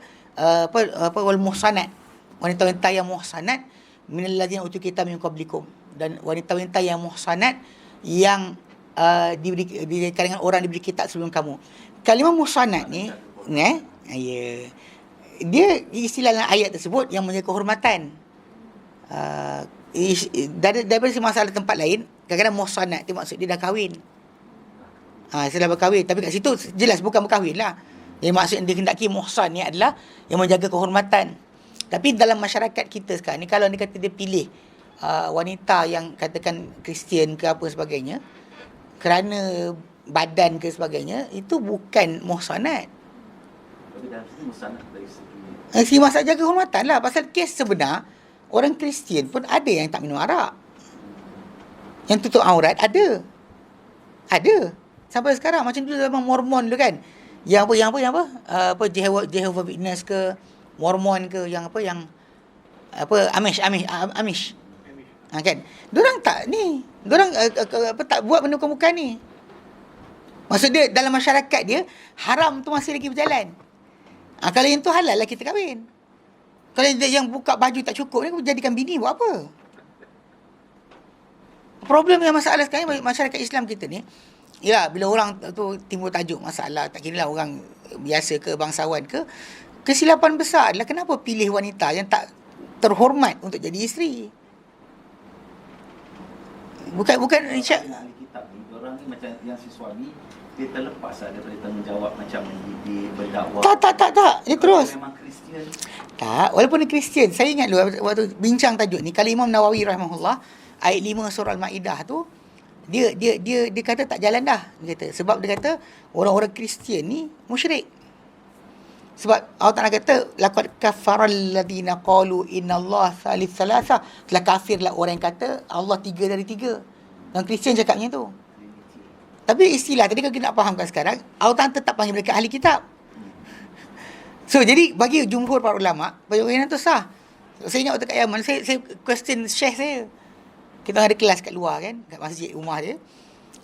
wal muhsanat, wanita-wanita yang muhsanat minal ladzina utul kitab min qablikum, dan wanita-wanita yang muhsanat yang di kalangan orang diberi kitab sebelum kamu. Kalimah muhsanat ni dia istilah dalam ayat tersebut yang menjaga kehormatan. Daripada masalah tempat lain, kadang-kadang muhsanat tu maksud dia dah kahwin. Setelah berkahwin, tapi kat situ jelas bukan berkahwin lah. Yang maksud yang dikehendaki muhsan ni adalah yang menjaga kehormatan. Tapi dalam masyarakat kita sekarang ni, kalau dia kata dia pilih wanita yang katakan Kristian ke apa sebagainya kerana badan ke sebagainya, itu bukan muhsanat. Tapi dalam sini muhsanat dari segi masalah jaga kehormatan lah. Pasal kes sebenar, orang Kristian pun ada yang tak minum arak, yang tutup aurat ada. Sampai sekarang macam dulu zaman Mormon dulu kan. Yang Jehovah Witness ke, Mormon ke, yang Amish. Kan. Diorang tak ni. Diorang tak buat benda bukan ni. Maksud dia dalam masyarakat dia haram tu masih lagi berjalan. Kalau yang tu halal lah kita kahwin. Kalau yang buka baju tak cukup ni jadikan bini buat apa? Problem yang masalah sekarang masyarakat Islam kita ni, ya, bila orang tu timbul tajuk masalah, tak kira lah orang biasa ke bangsawan ke, kesilapan besar adalah kenapa pilih wanita yang tak terhormat untuk jadi isteri. Bukan ahli kitab ni, orang ni macam yang si suami dia terlepas daripada tanggungjawab macam mendidik, berdakwah. Tak. Dia terus. Memang Kristian. Tak, walaupun dia Kristian. Saya ingat dulu waktu bincang tajuk ni, kalau Imam Nawawi rahimahullah, ayat 5 surah Al-Maidah tu, dia kata tak jalan dah. Dia kata sebab dia kata orang-orang Kristian ni musyrik. Sebab Allah Taala kata laqad kafaral ladina qalu innallaha thalith thalatha. Telah kafirlah orang yang kata Allah 3 dari 3. Dan Kristian cakapnya tu. Tapi istilah tadi kalau kita nak fahamkan sekarang, Allah Taala tetap panggil mereka ahli kitab. So jadi bagi jumhur para ulama, bahagian tu sah. Saya ingat waktu kat Yaman, saya question syekh saya. Kita ada kelas kat luar kan, kat masjid rumah dia.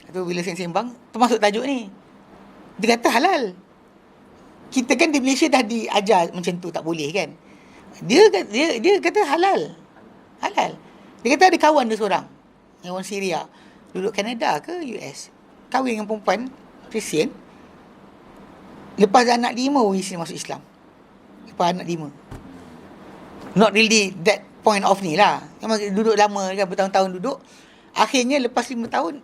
Lepas bila saya sembang, termasuk tajuk ni. Dia kata halal. Kita kan di Malaysia dah diajar macam tu, tak boleh kan. Dia kata halal. Dia kata ada kawan dia seorang, yang orang Syria, duduk Kanada ke US, kahwin dengan perempuan Kristian. Lepas anak 5 isteri masuk Islam. Lepas anak 5. Not really that point of ni lah. Memang duduk lama kan, bertahun-tahun duduk. Akhirnya lepas 5 tahun,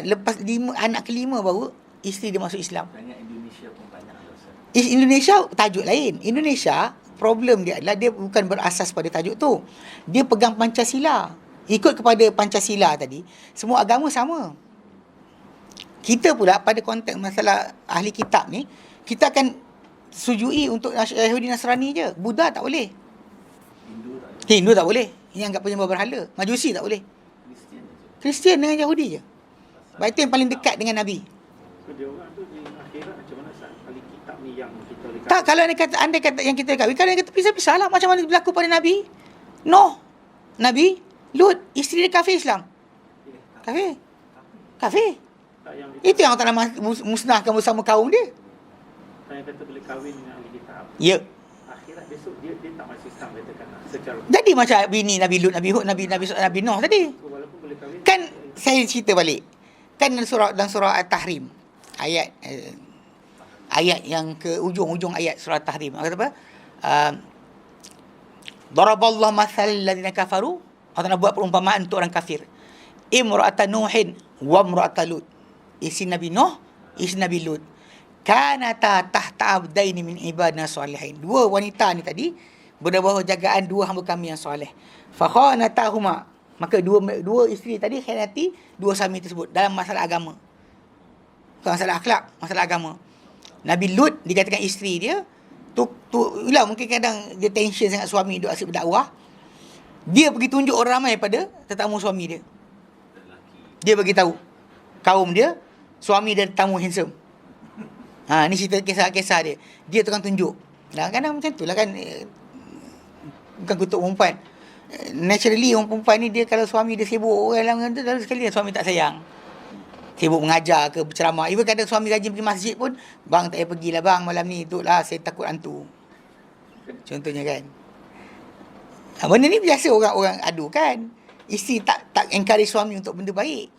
lepas 5 anak ke-5 baru isteri dia masuk Islam. Banyak Indonesia pun banyak dosa. Indonesia tajuk lain. Indonesia problem dia adalah dia bukan berasas pada tajuk tu. Dia pegang Pancasila. Ikut kepada Pancasila tadi, semua agama sama. Kita pula pada konteks masalah ahli kitab ni, kita akan sujui untuk Yahudi Nasrani je. Buddha tak boleh. Hindu tak boleh. Ini anggap penyembah berhala. Majusi tak boleh. Kristian dengan Yahudi je. Baik, itu yang paling dekat dengan Nabi. So dia orang tu di akhirat macam mana sah? Ahli kitab ni yang kita boleh Tak, kalau anda kata yang kita kahwin, kalau yang kata pisah-pisah lah. Macam mana berlaku pada Nabi? Nabi Lut, isteri dia kafir Islam. Kafir. Itu yang Allah Ta'ala musnahkan bersama kaum dia. Yang kata boleh kahwin dengan ahli kitab. Ya. Akhirat besok dia tak masuk Islam, katakan secara. Jadi macam bini Nabi Lut, Nabi Hud, Nabi Nuh tadi. Walaupun boleh kahwin. Kan saya cerita balik. Kan dalam surah At-Tahrim, ayat yang ke ujung ayat surah At-Tahrim. Kata apa? Daraballahu mathal ladzina kafaru. Allah nak buat perumpamaan untuk orang kafir. Imra'atan Nuhin wa imra'atan Lut. Isi Nabi Nuh, isi Nabi Lut. Kanata tahta abdaini min ibadina salihin. Dua wanita ni tadi bawah jagaan dua hamba kami yang soleh. Fa khanatahuma, maka dua isteri tadi khianati dua suami tersebut dalam masalah agama. Bukan masalah akhlak, masalah agama. Nabi Lut dikatakan isteri dia ialah mungkin kadang dia tension sangat suami duk asyik berdakwah. Dia pergi tunjuk orang ramai pada tetamu suami dia. Dia bagi tahu kaum dia, suami dia tetamu handsome. Ni cerita kisah-kisah dia. Dia tukang tunjuk. Kadang-kadang macam tu lah kan. Bukan kutuk perempuan. Naturally orang perempuan ni dia kalau suami dia sibuk orang lalu sekali suami tak sayang. Sibuk mengajar ke berceramah. Even kadang suami rajin pergi masjid pun, bang tak payah pergilah bang malam ni, duduklah saya takut hantu. Contohnya kan. Benda ni biasa orang adu kan. Isteri tak encourage suami untuk benda baik.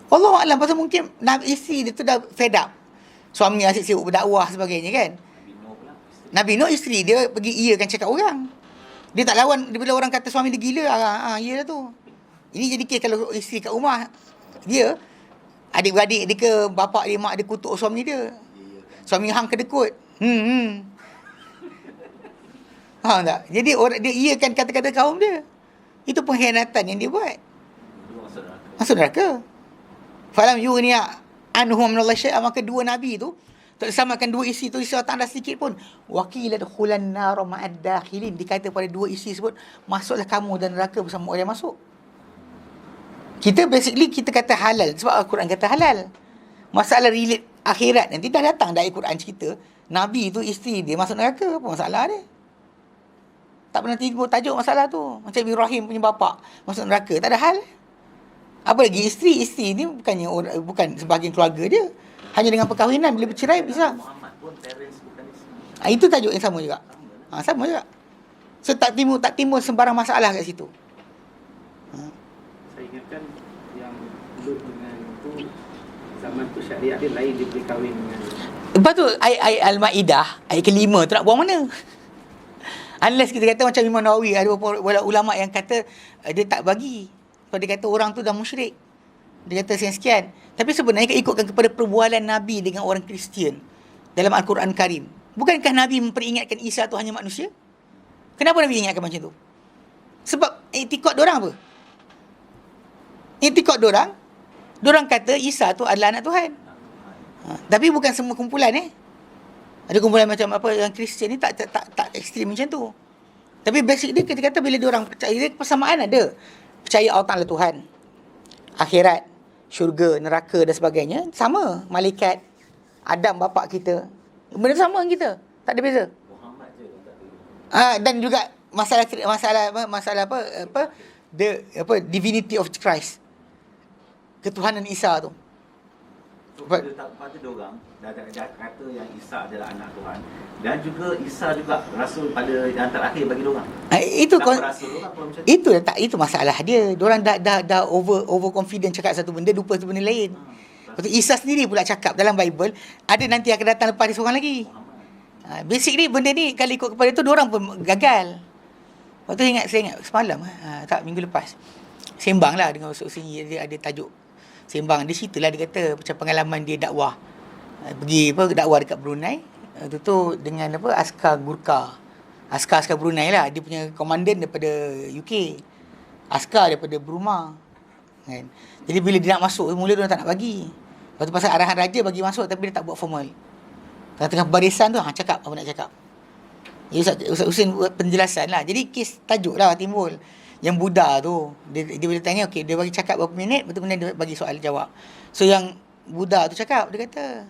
Wallahualam, pasal mungkin isteri dia tu dah fed up. Suami asyik sibuk berdakwah sebagainya kan. Nabi Nuh isteri dia pergi iakan cakap orang. Dia tak lawan bila orang kata suami dia gila. Iyalah tu. Ini jadi kes kalau isteri kat rumah dia, adik-beradik dia ke bapak dia, mak dia kutuk suami dia. Suami hang kedekut. Faham tak? Jadi orang dia iakan kata-kata kaum dia. Itu pengkhianatan yang dia buat. Masuk neraka. Falam yughniya anhum minallahi syai'a, maka dua nabi tu tak disamakan dua isteri tu isteri tak ada sedikit pun. Waqila dukhulan nar ma'ad dakhilin, dikata pada dua isteri sebut masuklah kamu dan neraka bersama orang yang masuk. Kita basically kita kata halal sebab Al-Quran kata halal. Masalah relate akhirat nanti dah datang dari Quran cerita nabi tu isteri dia masuk neraka, apa masalah dia? Tak pernah timbul tajuk masalah tu. Macam Ibrahim punya bapa masuk neraka, tak ada hal. Apa lagi isteri ni bukan sebahagian keluarga dia. Hanya dengan perkahwinan bila bercerai bisa. Muhammad pun parents bukan isteri. Itu tajuk yang sama juga. Sama juga. So tak timbul sembarang masalah kat situ. Saya ingatkan yang Lut dengan tu zaman tu syariat dia lain, dia boleh kahwin dengan. Lepas tu ayat Al-Ma'idah ayat kelima tu nak buang mana? Unless kita kata macam Imam Nawawi, ada beberapa ulama yang kata dia tak bagi. Sebab dia kata orang tu dah musyrik. Dia kata sekian-sekian. Tapi sebenarnya ikutkan kepada perbualan Nabi dengan orang Kristian dalam Al-Quran Karim. Bukankah Nabi memperingatkan Isa tu hanya manusia? Kenapa Nabi ingatkan macam tu? Sebab i'tikad diorang apa? I'tikad diorang kata Isa tu adalah anak Tuhan. Tapi bukan semua kumpulan Ada kumpulan macam apa yang Kristian ni tak ekstrim macam tu. Tapi basic dia kita kata bila diorang percaya dia persamaan ada. Percaya Allah Ta'ala Tuhan, akhirat, syurga, neraka dan sebagainya. Sama. Malaikat, Adam bapak kita, benda sama dengan kita. Tak ada beza. Muhammad je tak tahu. Dan juga masalah divinity of Christ, ketuhanan Isa tu. So, pada diorang dah kata yang Isa adalah anak Tuhan, dan juga Isa juga rasul pada yang terakhir bagi diorang. Itu masalah dia. Diorang dah over confident cakap satu benda, lupa satu benda lain. Lepas tu Isa sendiri pula cakap dalam Bible, ada nanti akan datang lepas dia seorang lagi. Basically benda ni kalau ikut kepada tu diorang pun gagal. Lepas tu saya ingat semalam minggu lepas sembang lah dengan Ustaz Husni, dia ada tajuk sembang. Di situlah dia kata macam pengalaman dia dakwah. Pergi dakwah dekat Brunei. Tu dengan askar Gurkha. Askar Brunei lah. Dia punya komandan daripada UK. Askar daripada Burma. Kan? Jadi bila dia nak masuk, mula dia tak nak bagi. Lepas tu pasal arahan raja bagi masuk, tapi dia tak buat formal. Tengah barisan tu, cakap apa nak cakap. Jadi Ustaz Husin buat penjelasan lah. Jadi kes tajuk lah timbul. Yang Buddha tu, dia boleh tanya, okey, dia bagi cakap berapa minit, betul kemudian dia bagi soal jawab. So yang Buddha tu cakap, dia kata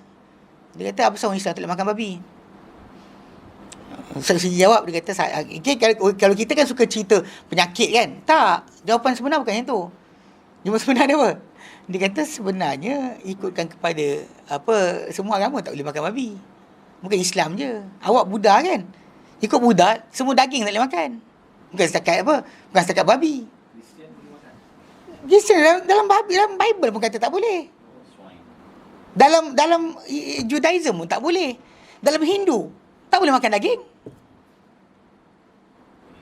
apa sebab orang Islam tak boleh makan babi? Saya jawab, dia kata kalau kita kan suka cerita penyakit kan, tak, jawapan sebenar bukan yang tu. Jumpa sebenar dia apa? Dia kata sebenarnya ikutkan kepada semua agama tak boleh makan babi, bukan Islam je. Awak Buddha kan, ikut Buddha semua daging tak boleh makan, bukan setakat babi. Kristian dalam Bible pun kata tak boleh. Dalam Judaism pun tak boleh. Dalam Hindu tak boleh makan daging.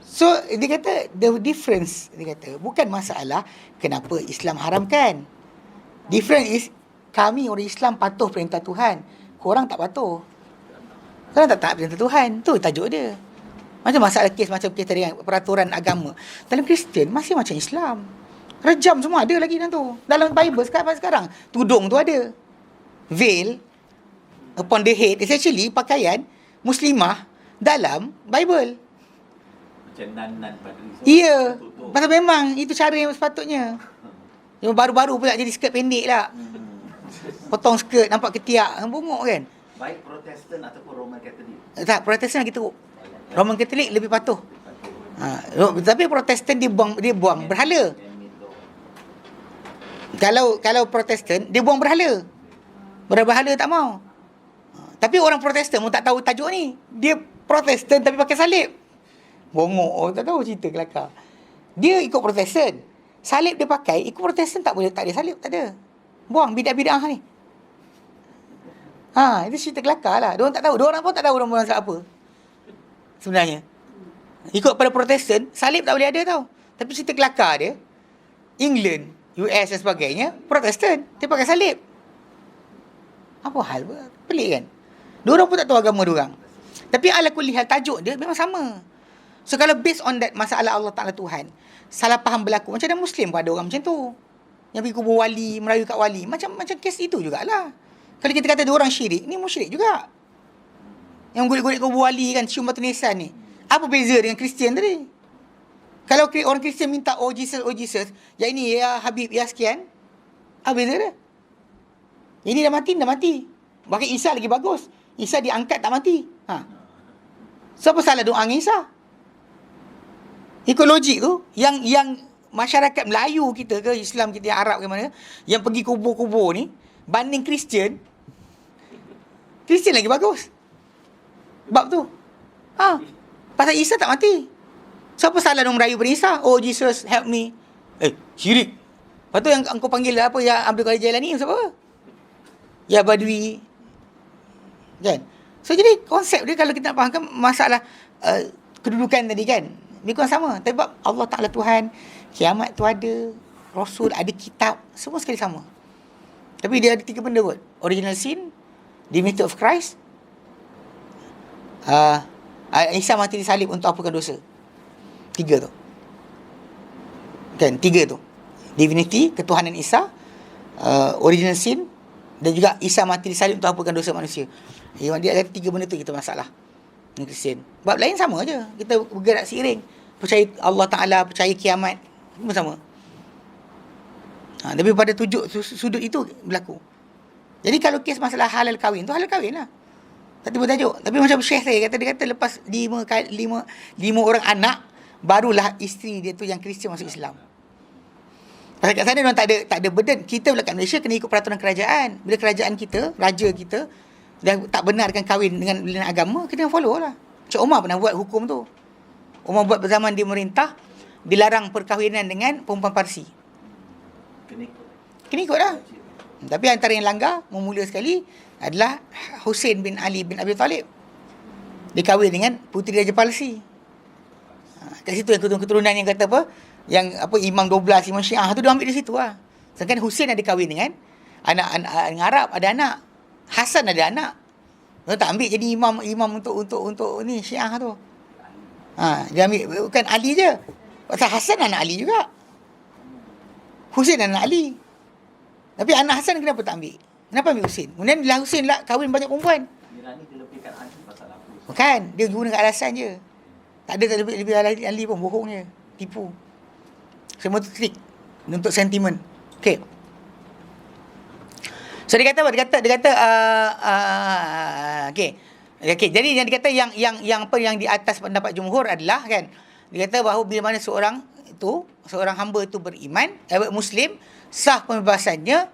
So dia kata the difference, dia kata bukan masalah kenapa Islam haramkan. Difference is kami orang Islam patuh perintah Tuhan, korang tak patuh. Korang tak taat perintah Tuhan. Tu tajuk dia. Macam masalah kes macam kes tadi kan, peraturan agama. Dalam Kristian masih macam Islam. Rejam semua ada lagi dalam tu. Dalam Bible sekarang tudung tu ada. Veil upon the head is actually pakaian muslimah dalam Bible. Macam nan padri. Ya, pasal memang itu cara yang sepatutnya. Yang baru-baru pula jadi skirt pendek lah. Potong skirt nampak ketiak, bongok kan. Baik Protestan ataupun Roman Katolik. Tak, Protestan lagi teruk. Roman Katolik lebih patuh. Tapi Protestan dia buang berhala. Kalau Protestan dia buang berhala. Berhala tak mau. Tapi orang Protestan pun tak tahu tajuk ni. Dia Protestan tapi pakai salib. Bongok, orang tak tahu cerita kelakar. Dia ikut Protestan. Salib dia pakai, ikut Protestan tak boleh, tak ada salib, tak ada. Buang bidah-bidah ni. Itu cerita kelakar lah. Diorang tak tahu. Diorang pun tak tahu orang masalah apa sebenarnya. Ikut pada Protestan, salib tak boleh ada tau. Tapi cerita kelakar dia, England, US dan sebagainya, Protestan, dia pakai salib. Apa hal? Pelik kan? Diorang pun tak tahu agama diorang. Tapi ala kulli hal tajuk dia memang sama. So kalau based on that masalah Allah Ta'ala Tuhan, salah faham berlaku. Macam ada Muslim pun ada orang macam tu. Yang pergi kubur wali, merayu kat wali. Macam kes itu jugalah. Kalau kita kata dia orang syirik, ni musyrik juga. Yang golek-golek kubur wali kan, cium batu nisan ni. Apa beza dengan Kristian tadi? Kalau orang Kristian minta, oh Jesus, yang ini, ya Habib, ya sekian. Apa beza dia? Ini dah mati. Bahkan Isa lagi bagus. Isa diangkat tak mati. Siapa salah doa dengan Isa? Ikut logik tu, yang masyarakat Melayu kita ke, Islam kita, yang Arab ke mana, yang pergi kubur-kubur ni, banding Kristian lagi bagus. Bab tu. Pasal Isa tak mati. Siapa salah dong merayu pada Isa? Oh Jesus, help me. Syirik. Lepas tu yang engkau panggil apa, yang Abdul Qadir Jailani siapa? Ya Badui. Kan? So jadi konsep dia kalau kita nak fahamkan masalah kedudukan tadi kan, lebih kurang sama. Tapi bab Allah Ta'ala Tuhan, kiamat tu ada, Rasul ada, kitab, semua sekali sama. Tapi dia ada 3 benda kot. Original sin, divinity of Christ, Isa mati disalib untuk apakan dosa. 3 tu. Kan, 3 tu. Divinity, ketuhanan Isa, original sin, dan juga Isa mati disalib untuk apakan dosa manusia. Dia ada 3 benda tu kita masalah dengan Kristian. Bab lain sama je. Kita bergerak seiring. Percaya Allah Ta'ala, percaya kiamat, semua sama. Tapi pada sudut itu berlaku. Jadi kalau kes masalah halal kahwin tu, halal kahwin lah. Tak tiba tajuk. Tapi macam Syekh saya kata, dia kata lepas 5 orang anak, barulah isteri dia tu yang Kristian masuk Islam. Pasal kat sana tak ada burden. Kita pula kat Malaysia kena ikut peraturan kerajaan. Bila kerajaan kita, raja kita dah tak benarkan kahwin dengan agama, kita follow lah. Cik Umar pernah buat hukum tu. Umar buat berzaman dia merintah, dilarang perkahwinan dengan perempuan Parsi. Kena ikut lah. Tapi antara yang langgar, memula sekali, adalah Hussein bin Ali bin Abi Talib. Dia kahwin dengan puteri Raja Parsi. Kat situ yang keturunan yang kata apa, yang apa Imam 12, Imam Syiah tu dia ambil di situ lah. Sedangkan Hussein ada kahwin dengan anak Arab, ada anak. Hasan ada anak. Dia tak ambil jadi imam untuk ni Syiah tu. Dia ambil bukan Ali je. Pasal Hasan anak Ali juga. Hussein anak Ali. Tapi anak Hasan kenapa tak ambil? Kenapa ambil Hussein? Kemudian bila Hussein lah kahwin banyak perempuan. Ni dilebihkan Ali pasal apa? Bukan, dia guna alasan je. Tak ada lebih Ali pun, bohong je, tipu. Semua tu trik untuk sentimen. Okey. So dia kata apa? Dia kata okey. Okey, jadi yang dikata yang apa yang di atas pendapat jumhur adalah kan, dia kata bahawa bila mana seorang hamba itu beriman, muslim, sah pembebasannya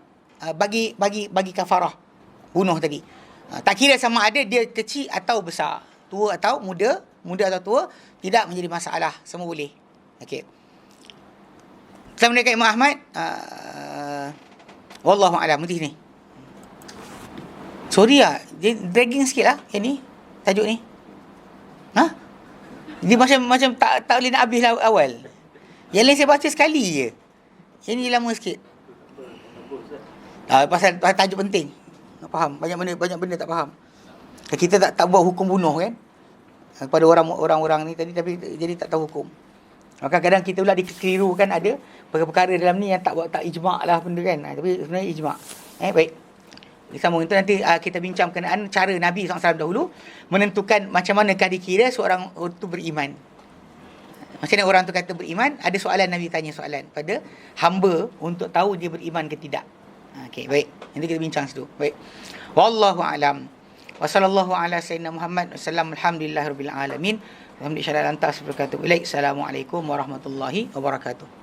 bagi kafarah bunuh tadi. Tak kira sama ada dia kecil atau besar, tua atau muda atau tua, tidak menjadi masalah, semua boleh. Okey. Assalamualaikum Imam Ahmad. Wallahu a'lam. Mesti ni. Sorry lah, dia dragging sikit lah yang ni, tajuk ni. Dia macam tak boleh nak habis lah awal. Yang lain saya baca sekali je. Yang ni lama sikit. Pasal tajuk penting. Tak faham. Banyak benda tak faham. Kita tak buat hukum bunuh kan. kepada orang-orang ni tadi, tapi jadi tak tahu hukum. Maka kadang kita pula dikelirukan ada perkara-perkara dalam ni yang tak ijma' lah benda kan. Tapi sebenarnya ijma'. Baik. Disambung itu nanti kita bincang berkenaan cara Nabi SAW dahulu menentukan macam manakah dikira seorang itu beriman. Macam mana orang tu kata beriman, ada soalan Nabi tanya soalan pada hamba untuk tahu dia beriman ke tidak. Okey, baik. Nanti kita bincang situ. Baik. Wallahu a'lam. Wa sallallahu ala sayyidina Muhammad wasallam. Alhamdulillahirabbil alamin. Alhamdulillah. Assalamualaikum warahmatullahi wabarakatuh.